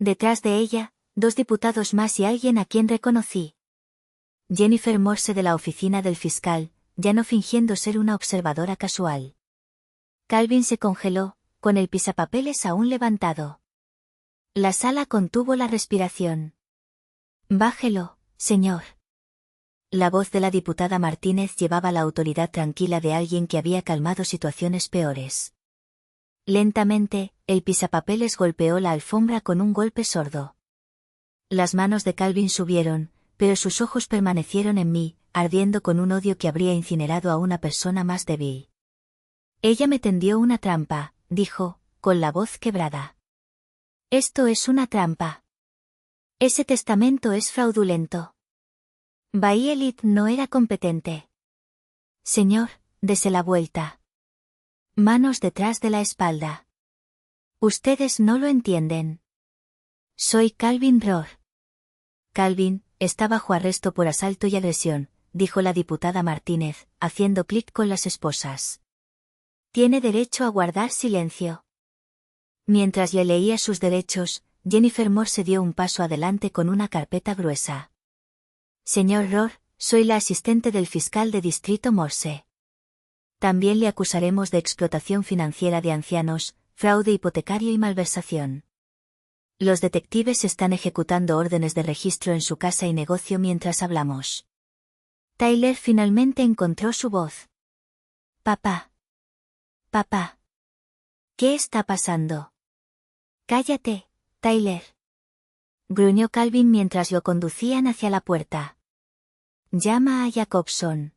Detrás de ella, 2 diputados más y alguien a quien reconocí. Jennifer Morse de la oficina del fiscal, ya no fingiendo ser una observadora casual. Calvin se congeló, con el pisapapeles aún levantado. La sala contuvo la respiración. Bájelo, señor. La voz de la diputada Martínez llevaba la autoridad tranquila de alguien que había calmado situaciones peores. Lentamente, el pisapapeles golpeó la alfombra con un golpe sordo. Las manos de Calvin subieron, pero sus ojos permanecieron en mí, ardiendo con un odio que habría incinerado a una persona más débil. Ella me tendió una trampa, dijo, con la voz quebrada. Esto es una trampa. Ese testamento es fraudulento. Bayelit no era competente. Señor, dese la vuelta. Manos detrás de la espalda. Ustedes no lo entienden. Soy Calvin Rohr. Calvin, está bajo arresto por asalto y agresión, dijo la diputada Martínez, haciendo clic con las esposas. Tiene derecho a guardar silencio. Mientras le leía sus derechos, Jennifer Morse dio un paso adelante con una carpeta gruesa. Señor Rohr, soy la asistente del fiscal de distrito Morse. También le acusaremos de explotación financiera de ancianos, fraude hipotecario y malversación. Los detectives están ejecutando órdenes de registro en su casa y negocio mientras hablamos. Tyler finalmente encontró su voz. Papá. Papá. ¿Qué está pasando? Cállate, Tyler. Gruñó Calvin mientras lo conducían hacia la puerta. Llama a Jacobson.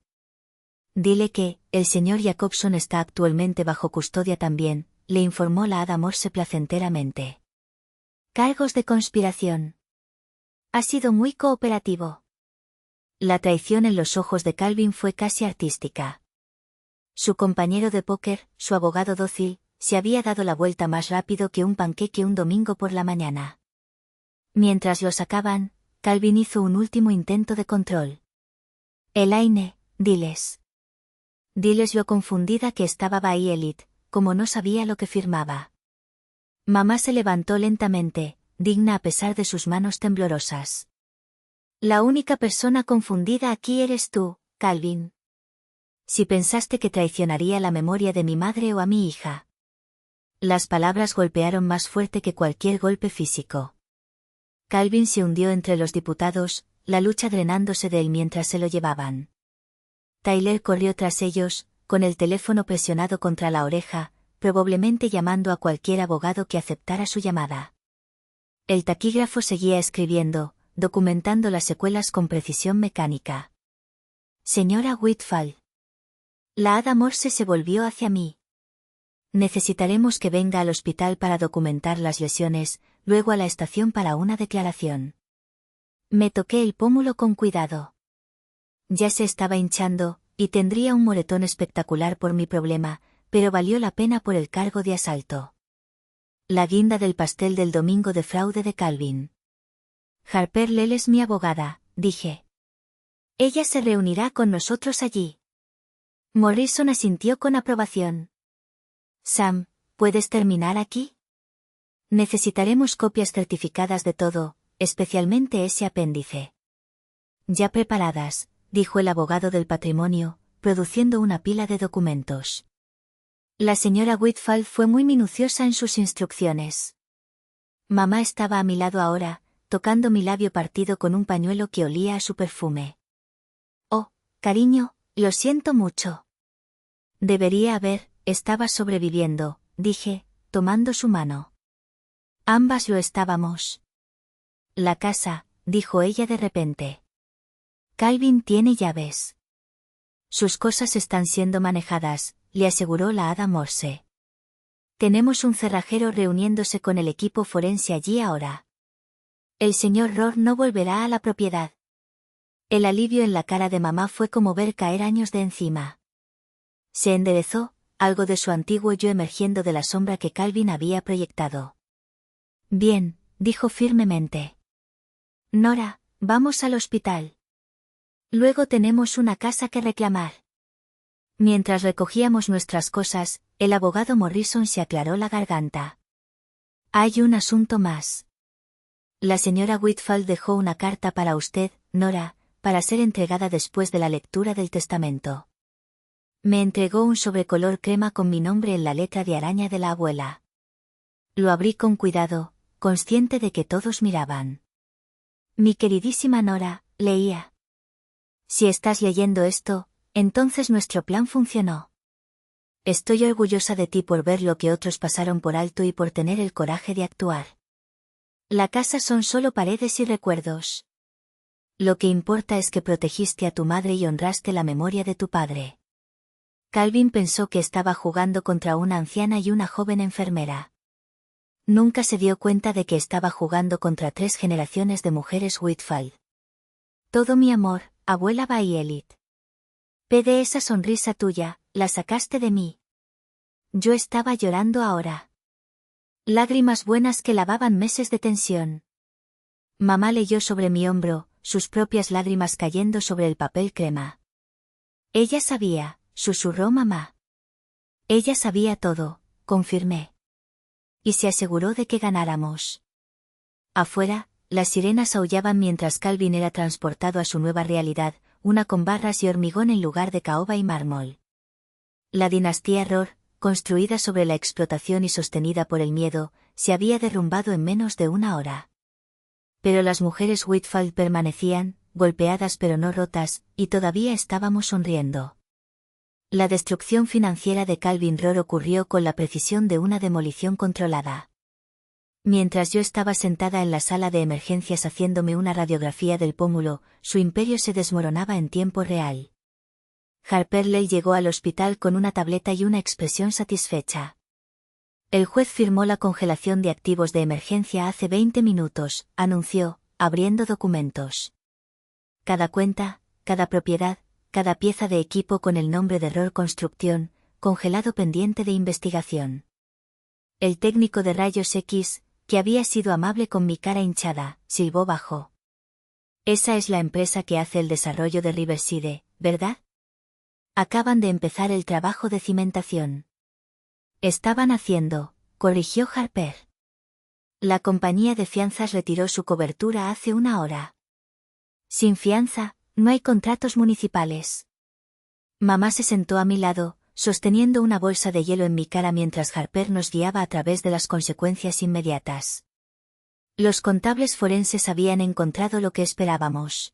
Dile que, el señor Jacobson está actualmente bajo custodia también, le informó la hada Morse placenteramente. Cargos de conspiración. Ha sido muy cooperativo. La traición en los ojos de Calvin fue casi artística. Su compañero de póker, su abogado dócil, se había dado la vuelta más rápido que un panqueque un domingo por la mañana. Mientras lo sacaban, Calvin hizo un último intento de control. Elaine, diles. Diles lo confundida que estaba Bayelit, como no sabía lo que firmaba. Mamá se levantó lentamente, digna a pesar de sus manos temblorosas. La única persona confundida aquí eres tú, Calvin. Si pensaste que traicionaría la memoria de mi madre o a mi hija. Las palabras golpearon más fuerte que cualquier golpe físico. Calvin se hundió entre los diputados, la lucha drenándose de él mientras se lo llevaban. Tyler corrió tras ellos, con el teléfono presionado contra la oreja, probablemente llamando a cualquier abogado que aceptara su llamada. El taquígrafo seguía escribiendo, documentando las secuelas con precisión mecánica. Señora Whitfall. La hada Morse se volvió hacia mí. Necesitaremos que venga al hospital para documentar las lesiones, luego a la estación para una declaración. Me toqué el pómulo con cuidado. Ya se estaba hinchando, y tendría un moretón espectacular por mi problema, pero valió la pena por el cargo de asalto. La guinda del pastel del domingo de fraude de Calvin. Harper Lell es mi abogada, dije. Ella se reunirá con nosotros allí. Morrison asintió con aprobación. Sam, ¿puedes terminar aquí? Necesitaremos copias certificadas de todo, especialmente ese apéndice. Ya preparadas, dijo el abogado del patrimonio, produciendo una pila de documentos. La señora Whitfall fue muy minuciosa en sus instrucciones. Mamá estaba a mi lado ahora, tocando mi labio partido con un pañuelo que olía a su perfume. Oh, cariño, lo siento mucho. Estaba sobreviviendo, dije, tomando su mano. Ambas lo estábamos. La casa, dijo ella de repente. Calvin tiene llaves. Sus cosas están siendo manejadas, le aseguró la hada Morse. Tenemos un cerrajero reuniéndose con el equipo forense allí ahora. El señor Rohr no volverá a la propiedad. El alivio en la cara de mamá fue como ver caer años de encima. Se enderezó, algo de su antiguo yo emergiendo de la sombra que Calvin había proyectado. Bien, dijo firmemente. Nora, vamos al hospital. Luego tenemos una casa que reclamar. Mientras recogíamos nuestras cosas, el abogado Morrison se aclaró la garganta. Hay un asunto más. La señora Whitfield dejó una carta para usted, Nora, para ser entregada después de la lectura del testamento. Me entregó un sobre color crema con mi nombre en la letra de araña de la abuela. Lo abrí con cuidado, consciente de que todos miraban. Mi queridísima Nora, leía. Si estás leyendo esto, entonces nuestro plan funcionó. Estoy orgullosa de ti por ver lo que otros pasaron por alto y por tener el coraje de actuar. La casa son solo paredes y recuerdos. Lo que importa es que protegiste a tu madre y honraste la memoria de tu padre. Calvin pensó que estaba jugando contra una anciana y una joven enfermera. Nunca se dio cuenta de que estaba jugando contra 3 generaciones de mujeres Whitfield. Todo mi amor, abuela Bayelit. Pede esa sonrisa tuya, la sacaste de mí. Yo estaba llorando ahora. Lágrimas buenas que lavaban meses de tensión. Mamá leyó sobre mi hombro, sus propias lágrimas cayendo sobre el papel crema. Ella sabía, susurró mamá. Ella sabía todo, confirmé. Y se aseguró de que ganáramos. Afuera, las sirenas aullaban mientras Calvin era transportado a su nueva realidad, una con barras y hormigón en lugar de caoba y mármol. La dinastía Rohr, construida sobre la explotación y sostenida por el miedo, se había derrumbado en menos de una hora. Pero las mujeres Whitfield permanecían, golpeadas pero no rotas, y todavía estábamos sonriendo. La destrucción financiera de Calvin Rohr ocurrió con la precisión de una demolición controlada. Mientras yo estaba sentada en la sala de emergencias haciéndome una radiografía del pómulo, su imperio se desmoronaba en tiempo real. Harper Lee llegó al hospital con una tableta y una expresión satisfecha. El juez firmó la congelación de activos de emergencia hace 20 minutos, anunció, abriendo documentos. Cada cuenta, cada propiedad, cada pieza de equipo con el nombre de Rohr Construcción, congelado pendiente de investigación. El técnico de rayos X, que había sido amable con mi cara hinchada, silbó bajo. Esa es la empresa que hace el desarrollo de Riverside, ¿verdad? Acaban de empezar el trabajo de cimentación. Estaban haciendo, corrigió Harper. La compañía de fianzas retiró su cobertura hace una hora. Sin fianza, no hay contratos municipales. Mamá se sentó a mi lado, sosteniendo una bolsa de hielo en mi cara mientras Harper nos guiaba a través de las consecuencias inmediatas. Los contables forenses habían encontrado lo que esperábamos.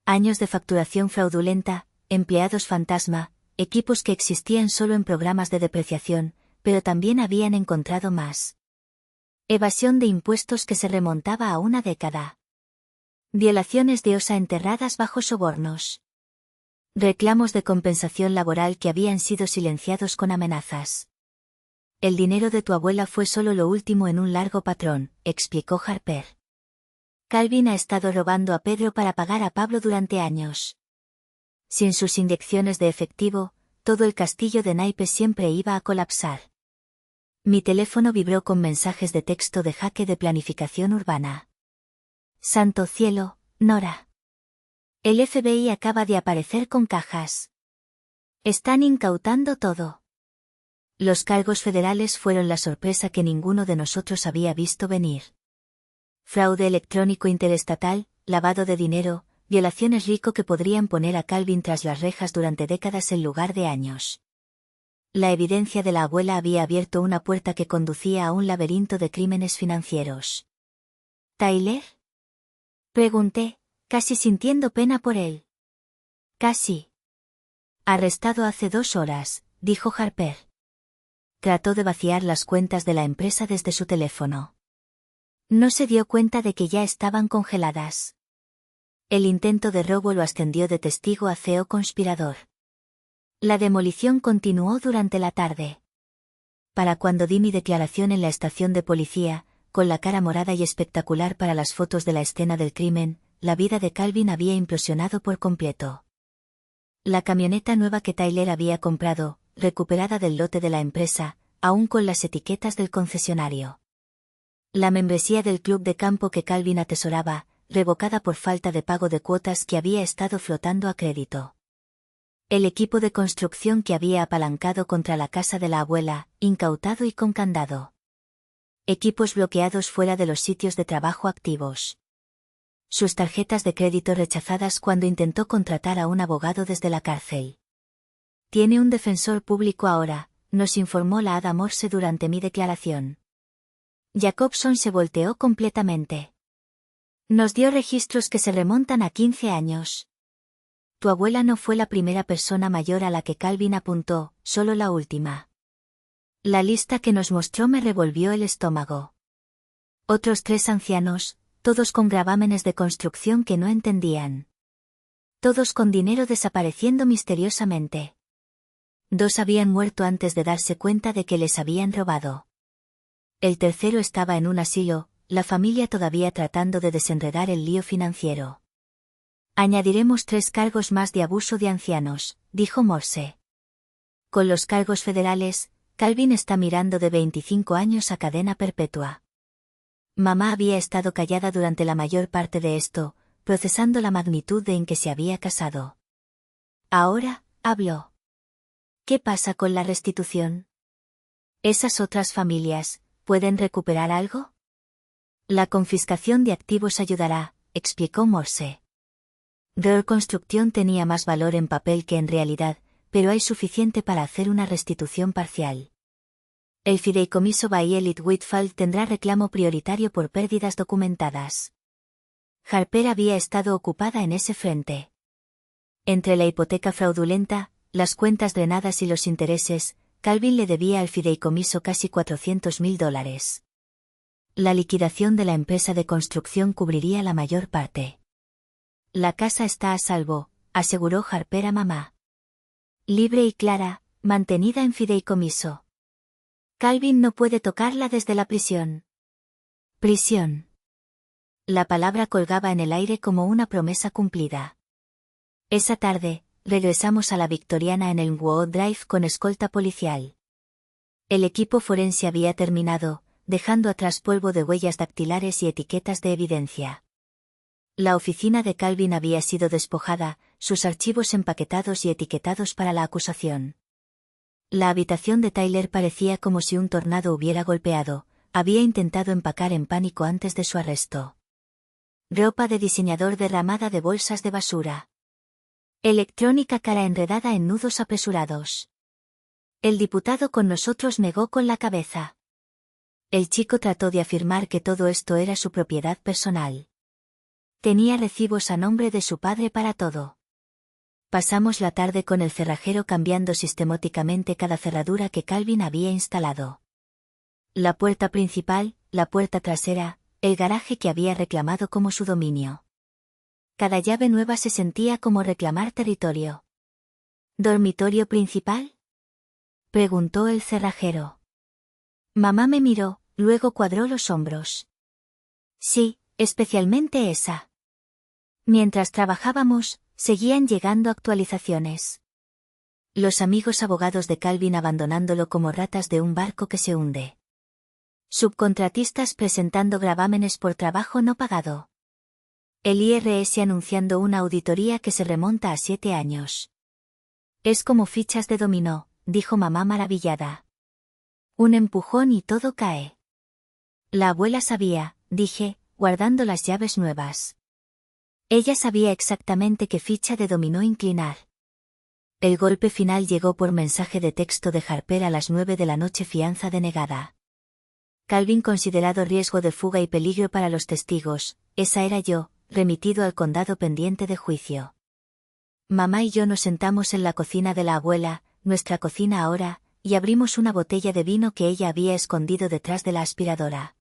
Años de facturación fraudulenta, empleados fantasma, equipos que existían solo en programas de depreciación, pero también habían encontrado más. Evasión de impuestos que se remontaba a una década. Violaciones de OSA enterradas bajo sobornos. Reclamos de compensación laboral que habían sido silenciados con amenazas. El dinero de tu abuela fue solo lo último en un largo patrón, explicó Harper. Calvin ha estado robando a Pedro para pagar a Pablo durante años. Sin sus inyecciones de efectivo, todo el castillo de naipes siempre iba a colapsar. Mi teléfono vibró con mensajes de texto de jaque de planificación urbana. Santo cielo, Nora. El FBI acaba de aparecer con cajas. Están incautando todo. Los cargos federales fueron la sorpresa que ninguno de nosotros había visto venir. Fraude electrónico interestatal, lavado de dinero, violaciones rico que podrían poner a Calvin tras las rejas durante décadas en lugar de años. La evidencia de la abuela había abierto una puerta que conducía a un laberinto de crímenes financieros. ¿Tyler? Pregunté, casi sintiendo pena por él. Casi. Arrestado hace 2 horas, dijo Harper. Trató de vaciar las cuentas de la empresa desde su teléfono. No se dio cuenta de que ya estaban congeladas. El intento de robo lo ascendió de testigo a CEO conspirador. La demolición continuó durante la tarde. para cuando di mi declaración en la estación de policía, con la cara morada y espectacular para las fotos de la escena del crimen, la vida de Calvin había implosionado por completo. La camioneta nueva que Tyler había comprado, recuperada del lote de la empresa, aún con las etiquetas del concesionario. La membresía del club de campo que Calvin atesoraba, revocada por falta de pago de cuotas que había estado flotando a crédito. El equipo de construcción que había apalancado contra la casa de la abuela, incautado y con candado. Equipos bloqueados fuera de los sitios de trabajo activos. Sus tarjetas de crédito rechazadas cuando intentó contratar a un abogado desde la cárcel. Tiene un defensor público ahora, nos informó la hada Morse durante mi declaración. Jacobson se volteó completamente. Nos dio registros que se remontan a 15 años. Tu abuela no fue la primera persona mayor a la que Calvin apuntó, solo la última. La lista que nos mostró me revolvió el estómago. Otros 3 ancianos, todos con gravámenes de construcción que no entendían. Todos con dinero desapareciendo misteriosamente. 2 habían muerto antes de darse cuenta de que les habían robado. El tercero estaba en un asilo, la familia todavía tratando de desenredar el lío financiero. Añadiremos 3 cargos más de abuso de ancianos, dijo Morse. Con los cargos federales, Calvin está mirando de 25 años a cadena perpetua. Mamá había estado callada durante la mayor parte de esto, procesando la magnitud de en que se había casado. Ahora, habló. ¿Qué pasa con la restitución? ¿Esas otras familias pueden recuperar algo? La confiscación de activos ayudará, explicó Morse. Real Construction tenía más valor en papel que en realidad, pero hay suficiente para hacer una restitución parcial. El fideicomiso Bay Elite Whitfield tendrá reclamo prioritario por pérdidas documentadas. Harper había estado ocupada en ese frente. Entre la hipoteca fraudulenta, las cuentas drenadas y los intereses, Calvin le debía al fideicomiso casi $400,000. La liquidación de la empresa de construcción cubriría la mayor parte. La casa está a salvo, aseguró Harper a mamá. Libre y clara, mantenida en fideicomiso. Calvin no puede tocarla desde la prisión. Prisión. La palabra colgaba en el aire como una promesa cumplida. Esa tarde, regresamos a la Victoriana en el Wood Drive con escolta policial. El equipo forense había terminado, dejando atrás polvo de huellas dactilares y etiquetas de evidencia. La oficina de Calvin había sido despojada, sus archivos empaquetados y etiquetados para la acusación. La habitación de Tyler parecía como si un tornado hubiera golpeado, había intentado empacar en pánico antes de su arresto. Ropa de diseñador derramada de bolsas de basura. Electrónica cara enredada en nudos apresurados. El diputado con nosotros negó con la cabeza. El chico trató de afirmar que todo esto era su propiedad personal. Tenía recibos a nombre de su padre para todo. Pasamos la tarde con el cerrajero cambiando sistemáticamente cada cerradura que Calvin había instalado. La puerta principal, la puerta trasera, el garaje que había reclamado como su dominio. Cada llave nueva se sentía como reclamar territorio. ¿Dormitorio principal?, preguntó el cerrajero. Mamá me miró, luego cuadró los hombros. Sí, especialmente esa. Mientras trabajábamos, seguían llegando actualizaciones. Los amigos abogados de Calvin abandonándolo como ratas de un barco que se hunde. Subcontratistas presentando gravámenes por trabajo no pagado. El IRS anunciando una auditoría que se remonta a 7 años. Es como fichas de dominó, dijo mamá maravillada. Un empujón y todo cae. La abuela sabía, dije, guardando las llaves nuevas. Ella sabía exactamente qué ficha de dominó inclinar. El golpe final llegó por mensaje de texto de Harper a las 9 de la noche, fianza denegada. Calvin considerado riesgo de fuga y peligro para los testigos, esa era yo, remitido al condado pendiente de juicio. Mamá y yo nos sentamos en la cocina de la abuela, nuestra cocina ahora, y abrimos una botella de vino que ella había escondido detrás de la aspiradora.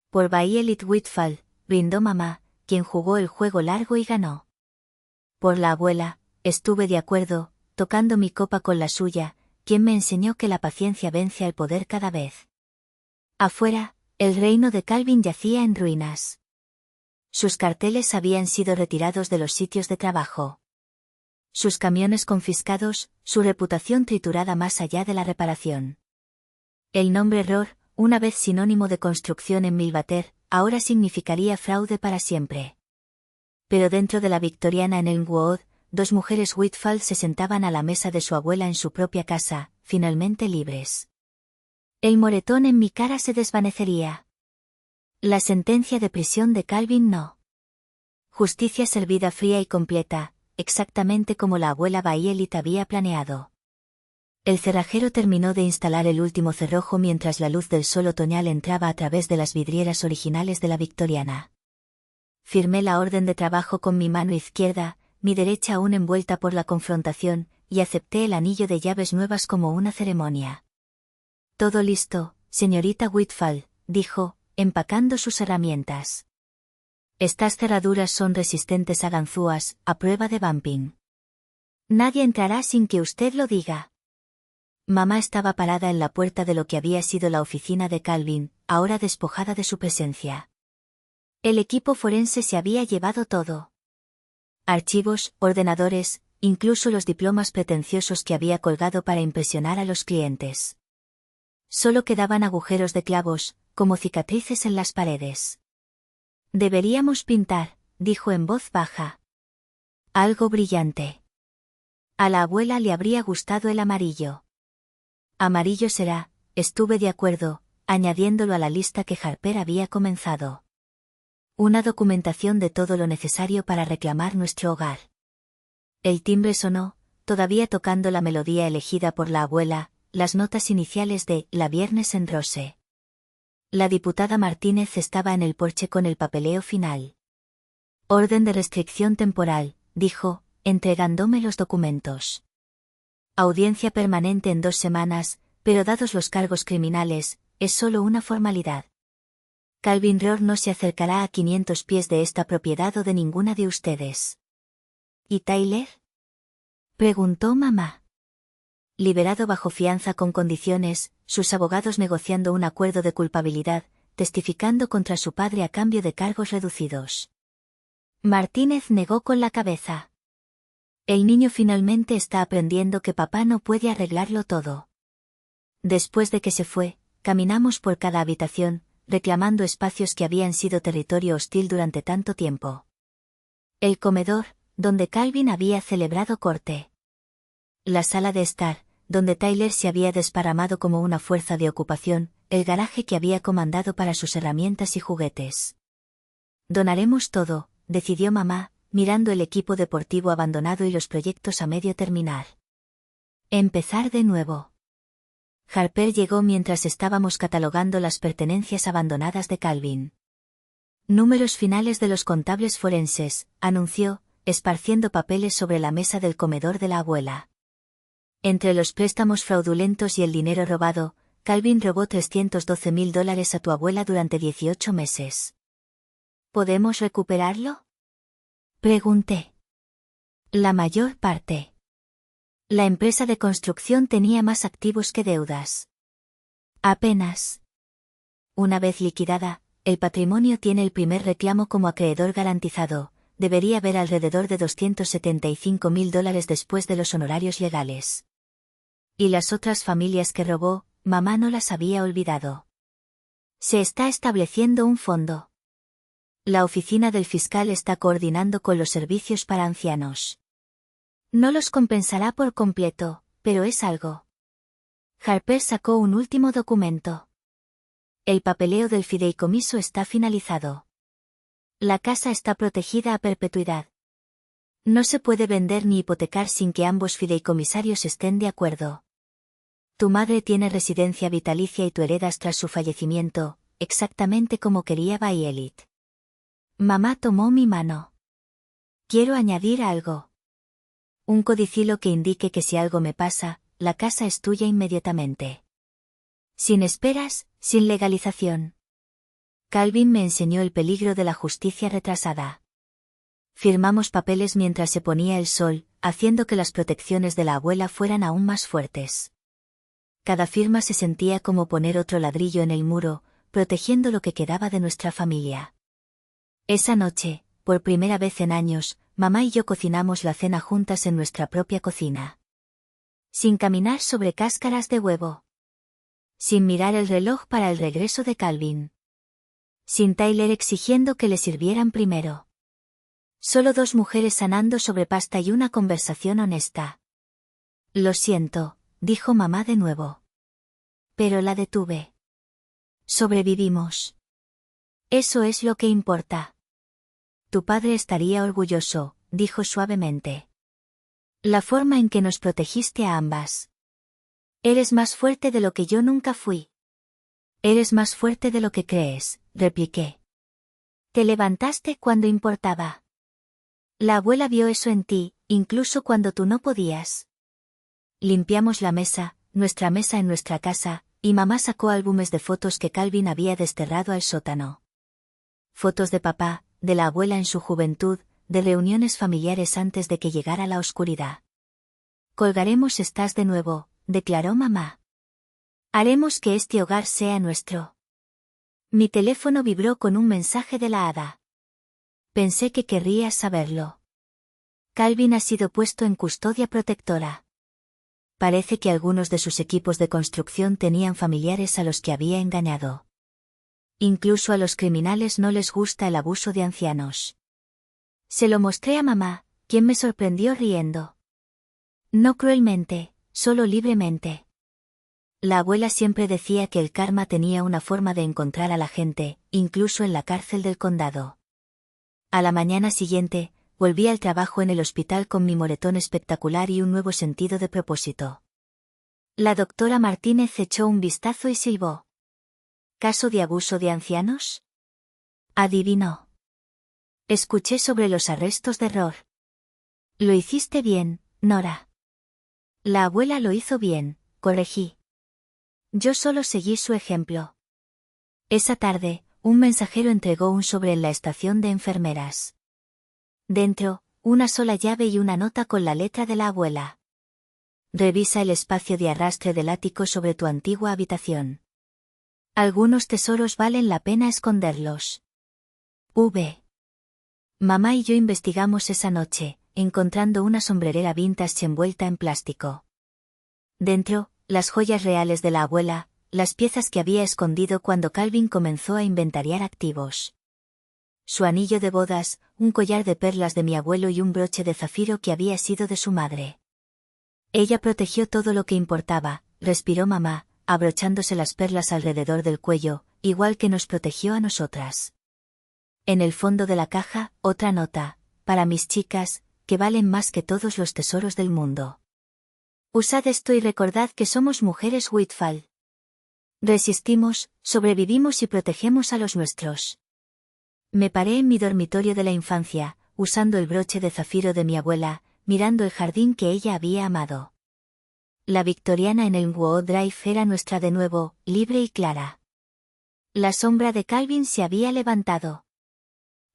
Por Bay Elite Whitfield, brindó mamá, quien jugó el juego largo y ganó. Por la abuela, estuve de acuerdo, tocando mi copa con la suya, quien me enseñó que la paciencia vence al poder cada vez. Afuera, el reino de Calvin yacía en ruinas. Sus carteles habían sido retirados de los sitios de trabajo. Sus camiones confiscados, su reputación triturada más allá de la reparación. El nombre Roar, una vez sinónimo de construcción en Milwater, ahora significaría fraude para siempre. Pero dentro de la victoriana en Elmwood, dos mujeres Whitfield se sentaban a la mesa de su abuela en su propia casa, finalmente libres. El moretón en mi cara se desvanecería. La sentencia de prisión de Calvin no. Justicia servida fría y completa, exactamente como la abuela Bayelit había planeado. El cerrajero terminó de instalar el último cerrojo mientras la luz del sol otoñal entraba a través de las vidrieras originales de la victoriana. Firmé la orden de trabajo con mi mano izquierda, mi derecha aún envuelta por la confrontación, y acepté el anillo de llaves nuevas como una ceremonia. Todo listo, señorita Whitfield, dijo, empacando sus herramientas. Estas cerraduras son resistentes a ganzúas, a prueba de bumping. Nadie entrará sin que usted lo diga. Mamá estaba parada en la puerta de lo que había sido la oficina de Calvin, ahora despojada de su presencia. El equipo forense se había llevado todo. Archivos, ordenadores, incluso los diplomas pretenciosos que había colgado para impresionar a los clientes. Solo quedaban agujeros de clavos, como cicatrices en las paredes. Deberíamos pintar, dijo en voz baja. Algo brillante. A la abuela le habría gustado el amarillo. Amarillo será, estuve de acuerdo, añadiéndolo a la lista que Harper había comenzado. Una documentación de todo lo necesario para reclamar nuestro hogar. El timbre sonó, todavía tocando la melodía elegida por la abuela, las notas iniciales de La Viernes en Rose. La diputada Martínez estaba en el porche con el papeleo final. Orden de restricción temporal, dijo, entregándome los documentos. Audiencia permanente en 2 semanas, pero dados los cargos criminales, es solo una formalidad. Calvin Roar no se acercará a 500 pies de esta propiedad o de ninguna de ustedes. ¿Y Tyler? Preguntó mamá. Liberado bajo fianza con condiciones, sus abogados negociando un acuerdo de culpabilidad, testificando contra su padre a cambio de cargos reducidos. Martínez negó con la cabeza. El niño finalmente está aprendiendo que papá no puede arreglarlo todo. Después de que se fue, caminamos por cada habitación, reclamando espacios que habían sido territorio hostil durante tanto tiempo. El comedor, donde Calvin había celebrado corte. La sala de estar, donde Tyler se había desparramado como una fuerza de ocupación, el garaje que había comandado para sus herramientas y juguetes. Donaremos todo, decidió mamá, mirando el equipo deportivo abandonado y los proyectos a medio terminar. Empezar de nuevo. Harper llegó mientras estábamos catalogando las pertenencias abandonadas de Calvin. Números finales de los contables forenses, anunció, esparciendo papeles sobre la mesa del comedor de la abuela. Entre los préstamos fraudulentos y el dinero robado, Calvin robó $312,000 a tu abuela durante 18 meses. ¿Podemos recuperarlo? Pregunté. La mayor parte. La empresa de construcción tenía más activos que deudas. Apenas. Una vez liquidada, el patrimonio tiene el primer reclamo como acreedor garantizado, debería haber alrededor de $275,000 después de los honorarios legales. Y las otras familias que robó, mamá no las había olvidado. Se está estableciendo un fondo. La oficina del fiscal está coordinando con los servicios para ancianos. No los compensará por completo, pero es algo. Harper sacó un último documento. El papeleo del fideicomiso está finalizado. La casa está protegida a perpetuidad. No se puede vender ni hipotecar sin que ambos fideicomisarios estén de acuerdo. Tu madre tiene residencia vitalicia y tú heredas tras su fallecimiento, exactamente como quería Bayelit. Mamá tomó mi mano. Quiero añadir algo. Un codicilo que indique que si algo me pasa, la casa es tuya inmediatamente. Sin esperas, sin legalización. Calvin me enseñó el peligro de la justicia retrasada. Firmamos papeles mientras se ponía el sol, haciendo que las protecciones de la abuela fueran aún más fuertes. Cada firma se sentía como poner otro ladrillo en el muro, protegiendo lo que quedaba de nuestra familia. Esa noche, por primera vez en años, mamá y yo cocinamos la cena juntas en nuestra propia cocina. Sin caminar sobre cáscaras de huevo. Sin mirar el reloj para el regreso de Calvin. Sin Tyler exigiendo que le sirvieran primero. Solo dos mujeres sanando sobre pasta y una conversación honesta. Lo siento, dijo mamá de nuevo. Pero la detuve. Sobrevivimos. Eso es lo que importa. Tu padre estaría orgulloso, dijo suavemente. La forma en que nos protegiste a ambas. Eres más fuerte de lo que yo nunca fui. Eres más fuerte de lo que crees, repliqué. Te levantaste cuando importaba. La abuela vio eso en ti, incluso cuando tú no podías. Limpiamos la mesa, nuestra mesa en nuestra casa, y mamá sacó álbumes de fotos que Calvin había desterrado al sótano. Fotos de papá, de la abuela en su juventud, de reuniones familiares antes de que llegara la oscuridad. Colgaremos estas de nuevo, declaró mamá. Haremos que este hogar sea nuestro. Mi teléfono vibró con un mensaje de la hada. Pensé que querrías saberlo. Calvin ha sido puesto en custodia protectora. Parece que algunos de sus equipos de construcción tenían familiares a los que había engañado. Incluso a los criminales no les gusta el abuso de ancianos. Se lo mostré a mamá, quien me sorprendió riendo. No cruelmente, solo libremente. La abuela siempre decía que el karma tenía una forma de encontrar a la gente, incluso en la cárcel del condado. A la mañana siguiente, volví al trabajo en el hospital con mi moretón espectacular y un nuevo sentido de propósito. La doctora Martínez echó un vistazo y silbó. ¿Caso de abuso de ancianos? Adivinó. Escuché sobre los arrestos de Rohr. Lo hiciste bien, Nora. La abuela lo hizo bien, corregí. Yo solo seguí su ejemplo. Esa tarde, un mensajero entregó un sobre en la estación de enfermeras. Dentro, una sola llave y una nota con la letra de la abuela. Revisa el espacio de arrastre del ático sobre tu antigua habitación. Algunos tesoros valen la pena esconderlos. V. Mamá y yo investigamos esa noche, encontrando una sombrerera vintage envuelta en plástico. Dentro, las joyas reales de la abuela, las piezas que había escondido cuando Calvin comenzó a inventariar activos. Su anillo de bodas, un collar de perlas de mi abuelo y un broche de zafiro que había sido de su madre. Ella protegió todo lo que importaba, respiró mamá, abrochándose las perlas alrededor del cuello, igual que nos protegió a nosotras. En el fondo de la caja, otra nota, para mis chicas, que valen más que todos los tesoros del mundo. Usad esto y recordad que somos mujeres Whitfall. Resistimos, sobrevivimos y protegemos a los nuestros. Me paré en mi dormitorio de la infancia, usando el broche de zafiro de mi abuela, mirando el jardín que ella había amado. La victoriana en Elmwood Drive era nuestra de nuevo, libre y clara. La sombra de Calvin se había levantado.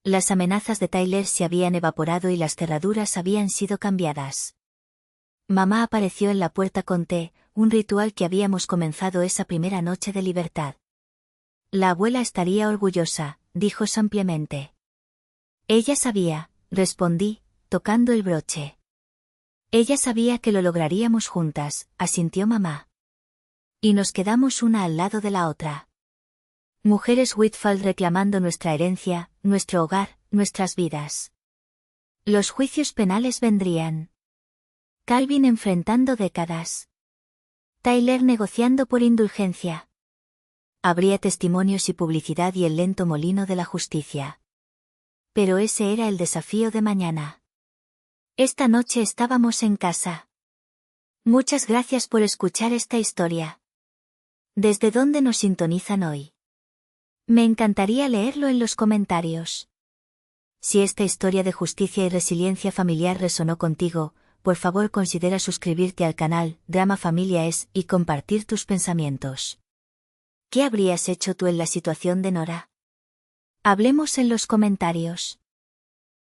Las amenazas de Tyler se habían evaporado y las cerraduras habían sido cambiadas. Mamá apareció en la puerta con té, un ritual que habíamos comenzado esa primera noche de libertad. La abuela estaría orgullosa, dijo sabiamente. Ella sabía, respondí, tocando el broche. Ella sabía que lo lograríamos juntas, asintió mamá. Y nos quedamos una al lado de la otra. Mujeres Whitfall reclamando nuestra herencia, nuestro hogar, nuestras vidas. Los juicios penales vendrían. Calvin enfrentando décadas. Tyler negociando por indulgencia. Habría testimonios y publicidad y el lento molino de la justicia. Pero ese era el desafío de mañana. Esta noche estábamos en casa. Muchas gracias por escuchar esta historia. ¿Desde dónde nos sintonizan hoy? Me encantaría leerlo en los comentarios. Si esta historia de justicia y resiliencia familiar resonó contigo, por favor considera suscribirte al canal Drama Familia Es y compartir tus pensamientos. ¿Qué habrías hecho tú en la situación de Nora? Hablemos en los comentarios.